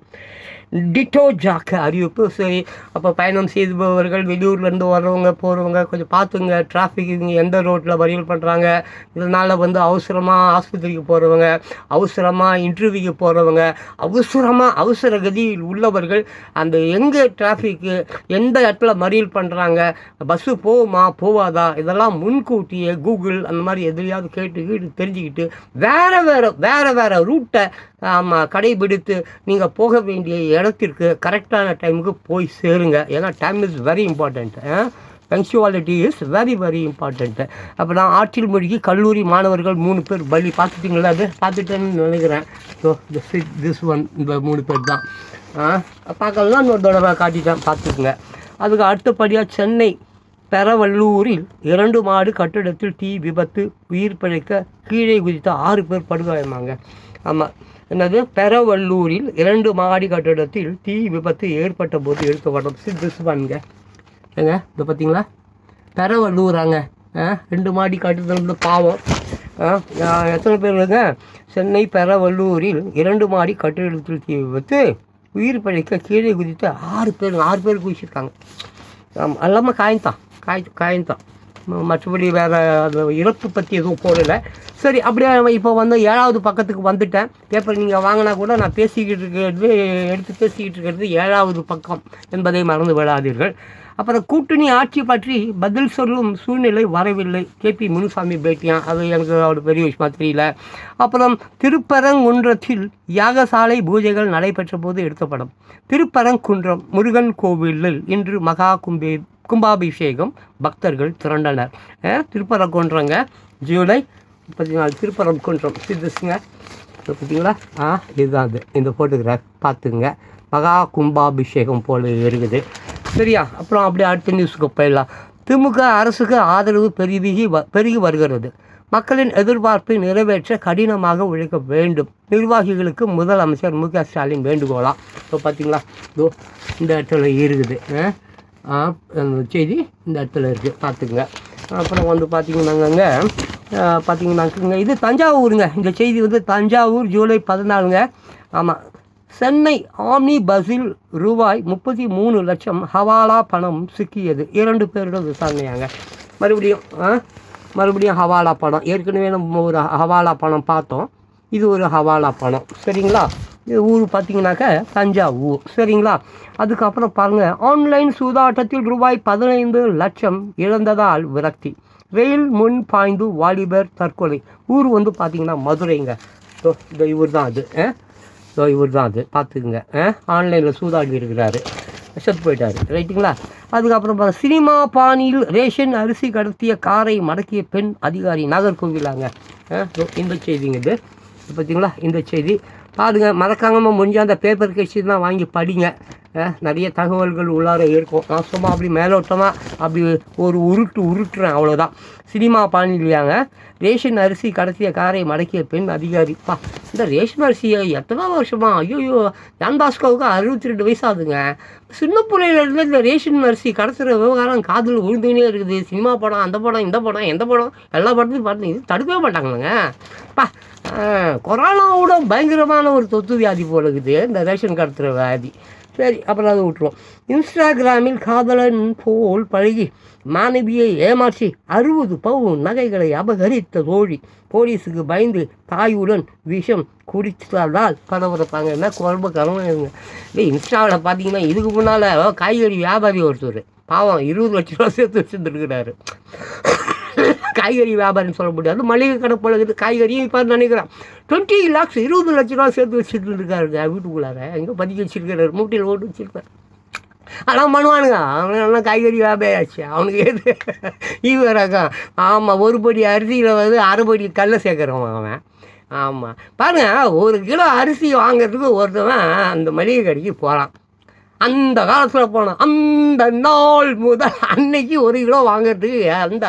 டிட்டோ ஜாக்க அறிவிப்பு. சரி, அப்போ பயணம் செய்பவர்கள், வெளியூர்லேருந்து வர்றவங்க போகிறவங்க கொஞ்சம் பார்த்துங்க. டிராஃபிக் இங்கே எந்த ரோட்டில் மறியல் பண்ணுறாங்க. இதனால் அவசரமாக ஆஸ்பத்திரிக்கு போகிறவங்க, அவசரமாக இன்டர்வியூக்கு போகிறவங்க, அவசர கதியில் உள்ளவர்கள் அந்த எங்கே டிராஃபிக்கு எந்த இடத்துல மறியல் பண்ணுறாங்க, பஸ்ஸு போகுமா போவாதா, இதெல்லாம் முன்கூட்டியே கூகுள் அந்த மாதிரி எதுலையாவது கேட்டு தெரிஞ்சுக்கிட்டு வேறு ரூட்டை கடைபிடித்து நீங்கள் போக வேண்டிய இடத்திற்கு கரெக்டான டைமுக்கு போய் சேருங்க. ஏன்னா time is very important. Punctuality is very very important. அப்போ நான் ஆற்றில் மூழ்கி கல்லூரி மாணவர்கள் 3 பேர் பலி. பார்த்துட்டிங்களா? அது பார்த்துட்டேன்னு நினைக்கிறேன். ஸோ திஸ் ஒன், இந்த 3 பேர் தான். பார்க்கலாம், இன்னொரு தடவை காட்டிட்டேன், பார்த்துக்குங்க. அதுக்கு அடுத்தபடியாக சென்னை பெரவல்லூரில் 2 மாடி கட்டிடத்தில் தீ விபத்து. உயிர் பிழைக்க கீழே குதித்த 6 பேர் படுகாயமாங்க. ஆமாம், என்னது? பெரவல்லூரில் 2 மாடி கட்டிடத்தில் தீ விபத்து ஏற்பட்ட போது எடுக்கப்பட்ட சித்துவானுங்க. ஏங்க இதை பார்த்தீங்களா, பெரவல்லூராங்க. 2 மாடி கட்டுறது பாவம். எத்தனை பேருங்க? சென்னை பெரவல்லூரில் 2 மாடி கட்டிடத்தில் தீ விபத்து, உயிர் பிழைக்க கீழே குதித்து 6 பேர் குதிச்சிருக்காங்க. எல்லாமே காயந்தான். மற்றபடி வேறு அந்த இறப்பு பற்றி எதுவும் போடலை. சரி, அப்படியே இப்போ வந்து 7வது பக்கத்துக்கு வந்துட்டேன். பேப்பர் நீங்கள் வாங்கினா கூட நான் எடுத்து பேசிக்கிட்டு இருக்கிறது 7வது பக்கம் என்பதை மறந்து விடாதீர்கள். அப்புறம் கூட்டணி ஆட்சி பற்றி பதில் சொல்லும் சூழ்நிலை வரவில்லை. KP முனுசாமி பேட்டியான், அது எனக்கு ஒரு பெரிய விஷயமா தெரியல. அப்புறம் திருப்பரங்குன்றத்தில் யாகசாலை பூஜைகள் நடைபெற்ற போது எடுத்த படம். திருப்பரங்குன்றம் முருகன் கோவிலில் இன்று மகா கும்பாபிஷேகம், பக்தர்கள் திரண்டனர். திருப்பரங்குன்றங்க, ஜூலை 34, திருப்பரங்குன்றம் சித்தஸுங்க. பார்த்தீங்களா? இதுதான் அது, இந்த ஃபோட்டோகிராஃப் பார்த்துங்க. மகா கும்பாபிஷேகம் போல் இருக்குது. சரியா? அப்புறம் அப்படியே அடுத்த நியூஸுக்கு போயிடலாம். திமுக அரசுக்கு ஆதரவு பெருகி வருகிறது. மக்களின் எதிர்பார்ப்பை நிறைவேற்ற கடினமாக உழைக்க வேண்டும். நிர்வாகிகளுக்கு முதலமைச்சர் MK ஸ்டாலின் வேண்டுகோளாம். இப்போ பார்த்தீங்களா, இதோ இந்த இடத்துல இருக்குது செய்தி, இந்த இடத்துல இருக்குது, பார்த்துக்குங்க. அப்புறம் வந்து பார்த்தீங்கன்னாங்க இது தஞ்சாவூருங்க. இந்த செய்தி வந்து தஞ்சாவூர், ஜூலை 14ங்க. ஆமாம், சென்னை ஆம்னி பஸ்ஸில் ரூபாய் 33 லட்சம் ஹவாலா பணம் சிக்கியது. 2 பேரோட விசாரணையாங்க. மறுபடியும் ஹவாலா பணம். ஏற்கனவே நம்ம ஒரு ஹவாலா பணம் பார்த்தோம், இது ஒரு ஹவாலா பணம். சரிங்களா? இது ஊர் பார்த்தீங்கன்னாக்க தஞ்சாவூர். சரிங்களா? அதுக்கப்புறம் பாருங்கள், ஆன்லைன் சூதாட்டத்தில் ரூபாய் 15 லட்சம் இழந்ததால் விரக்தி. ரயில் முன் பாய்ந்து வாலிபர் தற்கொலை. ஊர் வந்து பார்த்தீங்கன்னா மதுரைங்க. இவர் தான் அது பார்த்துக்குங்க. ஆன்லைனில் சூதாடி இருக்கிறாரு, செத்து போயிட்டார். ரைட்டுங்களா? அதுக்கப்புறம் சினிமா பாணியில் ரேஷன் அரிசி கடத்திய காரை மடக்கிய பெண் அதிகாரி, நாகர்கோவிலாங்க. இந்த செய்திங்க இது. பார்த்தீங்களா இந்த செய்தி? பாருங்க, மறக்காமல் முடிஞ்சால் அந்த பேப்பர் கட்சி தான் வாங்கி படிங்க. நிறைய தகவல்கள் உள்ளார இருக்கும். நான் சும்மா அப்படி மேலோட்டமாக அப்படி ஒரு உருட்டுறேன், அவ்வளோதான். சினிமா பாணிலையாங்க, ரேஷன் அரிசி கடத்திய காரை மடக்கிய பெண் அதிகாரிப்பா. இந்த ரேஷன் அரிசியை எத்தனை வருஷமா? ஐயோ, ஜான் பாஸ்கோவுக்கு 62 வயசு ஆகுதுங்க. சின்ன பிள்ளையிலேருந்து இந்த ரேஷன் அரிசி கடத்துகிற விவகாரம் காதில் விழுந்துனே இருக்குது. சினிமா படம், அந்த படம், இந்த படம், எந்த படம், எல்லா படத்தையும் பார்த்து இது தடுக்கவே மாட்டாங்களேங்க. கொரோனாவோட பயங்கரமான ஒரு தொத்து வியாதி போல இருக்குது இந்த ரேஷன் கடத்துகிற வியாதி. சரி, அப்புறம் அதை விட்டுருவோம். இன்ஸ்டாகிராமில் காதலன் போல் பழகி மாணவியை ஏமாற்றி 60 பவுன் நகைகளை அபகரித்த தோழி போலீஸுக்கு பயந்து தாயுடன் விஷம் குடித்ததால் பரபரப்பாங்க. என்ன குழம்பு கலந்துங்க. இல்லை, இன்ஸ்டாவில் பார்த்தீங்கன்னா இதுக்கு முன்னால் காய்கறி வியாபாரி ஒருத்தர் பாவம் 20 லட்ச ரூபா சேர்த்து வச்சுருந்துருக்கிறாரு. காய்கறி வியாபாரின்னு சொல்ல முடியாது, மளிகை கடை போலது. காய்கறியும் இப்போ நினைக்கிறேன் 20 lakhs 20 லட்ச ரூபா சேர்த்து வச்சுட்டு இருக்காருங்க வீட்டுக்குள்ளார. எங்கே பதிக்க வச்சுருக்காரு, மூட்டையில் ஓட்டு வச்சுருப்பார். ஆனால் பண்ணுவானுங்க, அவனுக்கு காய்கறி வியாபாரி ஆச்சு. அவனுக்கு எது இவராக்கா? ஆமாம், ஒரு படி அரிசியில் வந்து 1/2 படி கல்லை சேர்க்குறவன் அவன். ஆமாம், பாருங்கள், 1 கிலோ அரிசி வாங்கிறதுக்கு ஒருத்தவன் அந்த மளிகை கடைக்கு போகிறான். அந்த காலத்தில் போனான், அந்த நாள் முதல் அன்னைக்கு 1 கிலோ வாங்கிறதுக்கு அந்த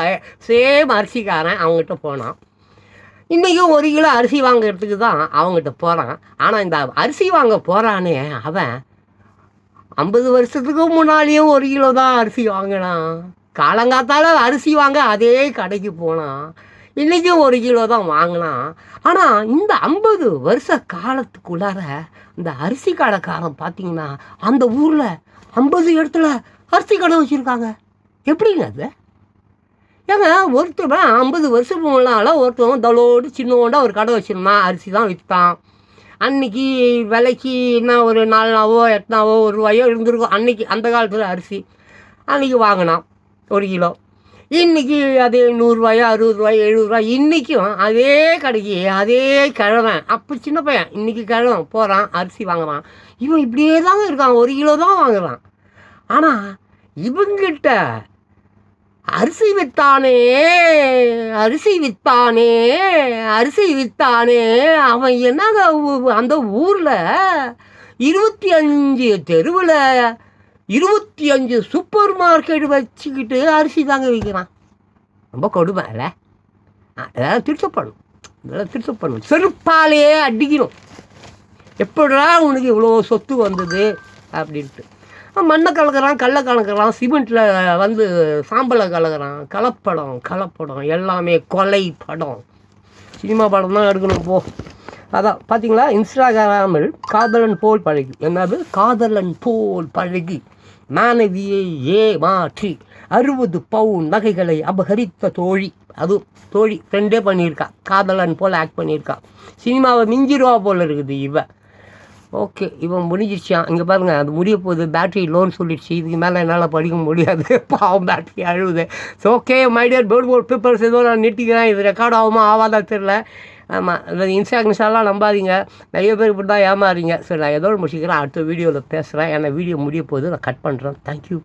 சேம் அரிசிக்காரன் அவங்ககிட்ட போனான். இன்றைக்கும் 1 கிலோ அரிசி வாங்கிறதுக்கு தான் அவங்ககிட்ட போகிறான். ஆனால் இந்த அரிசி வாங்க போகிறானே அவன் 50 வருஷத்துக்கு முன்னாலேயும் 1 கிலோ தான் அரிசி வாங்கினான். காலங்காத்தால் அரிசி வாங்க அதே கடைக்கு போனான். இன்றைக்கும் 1 கிலோ தான் வாங்கினான். ஆனால் இந்த 50 வருஷ காலத்துக்குள்ளார இந்த அரிசி கடைக்காரன் பார்த்தீங்கன்னா அந்த ஊரில் 50 இடத்துல அரிசி கடை வச்சுருக்காங்க. எப்படிங்க அது? ஏங்க, ஒருத்தர் 50 வருஷத்துக்கு முன்னால் ஒருத்தவன் தளோடு சின்னோண்டா ஒரு கடை வச்சுருந்தான், அரிசி தான் விற்றான். அன்றைக்கி விலைக்கு என்ன ஒரு 4 8 1 இருந்திருக்கும் அன்றைக்கி, அந்த காலத்தில் அரிசி அன்றைக்கி வாங்கினான் 1 கிலோ. இன்றைக்கி அதே 100 60 70. இன்றைக்கும் அதே கடைக்கு அதே கிழவன், அப்போ சின்ன பையன், இன்றைக்கி கிழவன் போகிறான் அரிசி வாங்குறான். இவன் இப்படியே தாங்க இருக்கான், 1 கிலோ தான் வாங்குறான். ஆனால் இவங்கிட்ட அரிசி விற்பானே அவன் என்னங்க அந்த ஊரில் 25 தெருவில் 25 சூப்பர் மார்க்கெட் வச்சுக்கிட்டு அரிசி தாங்க விற்கிறான். ரொம்ப கொடுமை இல்லை? இதெல்லாம் திருத்தப்படணும், செருப்பாலேயே அடிக்கணும். எப்படா உனக்கு இவ்வளோ சொத்து வந்தது அப்படின்ட்டு. மண்ணை கலக்கிறான், கல்லை கலக்கிறான், சிமெண்ட்டில் வந்து சாம்பலை கலக்கிறான். கலப்படம் எல்லாமே கொலை படம். சினிமா படம் தான் எடுக்கணும் போ. அதான் பார்த்தீங்களா, இன்ஸ்டாகிராமில் காதலன் போல் பழகி, என்னது காதலன் போல் பழகி மாணவியை ஏமாற்றி 60 பவுன் நகைகளை அபகரித்த தோழி. அதுவும் தோழி ஃப்ரெண்டே பண்ணியிருக்கா, காதலன் போல் ஆக்ட் பண்ணியிருக்கா. சினிமாவை மிஞ்சிருவா போல் இருக்குது இவன். ஓகே, இவன் முடிஞ்சிருச்சான். இங்கே பாருங்கள், அது முடிய போகுது. பேட்ரி லோன் சொல்லிடுச்சு. இதுக்கு மேலே என்னால் படிக்க முடியாது. பாவம் பேட்ரி அழுகுது. So okay my dear beautiful peoples, ஏதோ நான் நிறுத்திக்கிறேன். இது ரெக்கார்ட் ஆகுமா ஆகாதா தெரில. ஆமாம், இந்த இன்ஸ்டாகிராம்லாம் நம்பாதீங்க, நிறைய பேர் இப்படி தான் ஏமாறீங்க. சரி, நான் ஏதோ முடிச்சுக்கிறேன். அடுத்த வீடியோவில் பேசுகிறேன். ஏன்னா வீடியோ முடிய போகுது, நான் கட் பண்ணுறேன். தேங்க்யூ.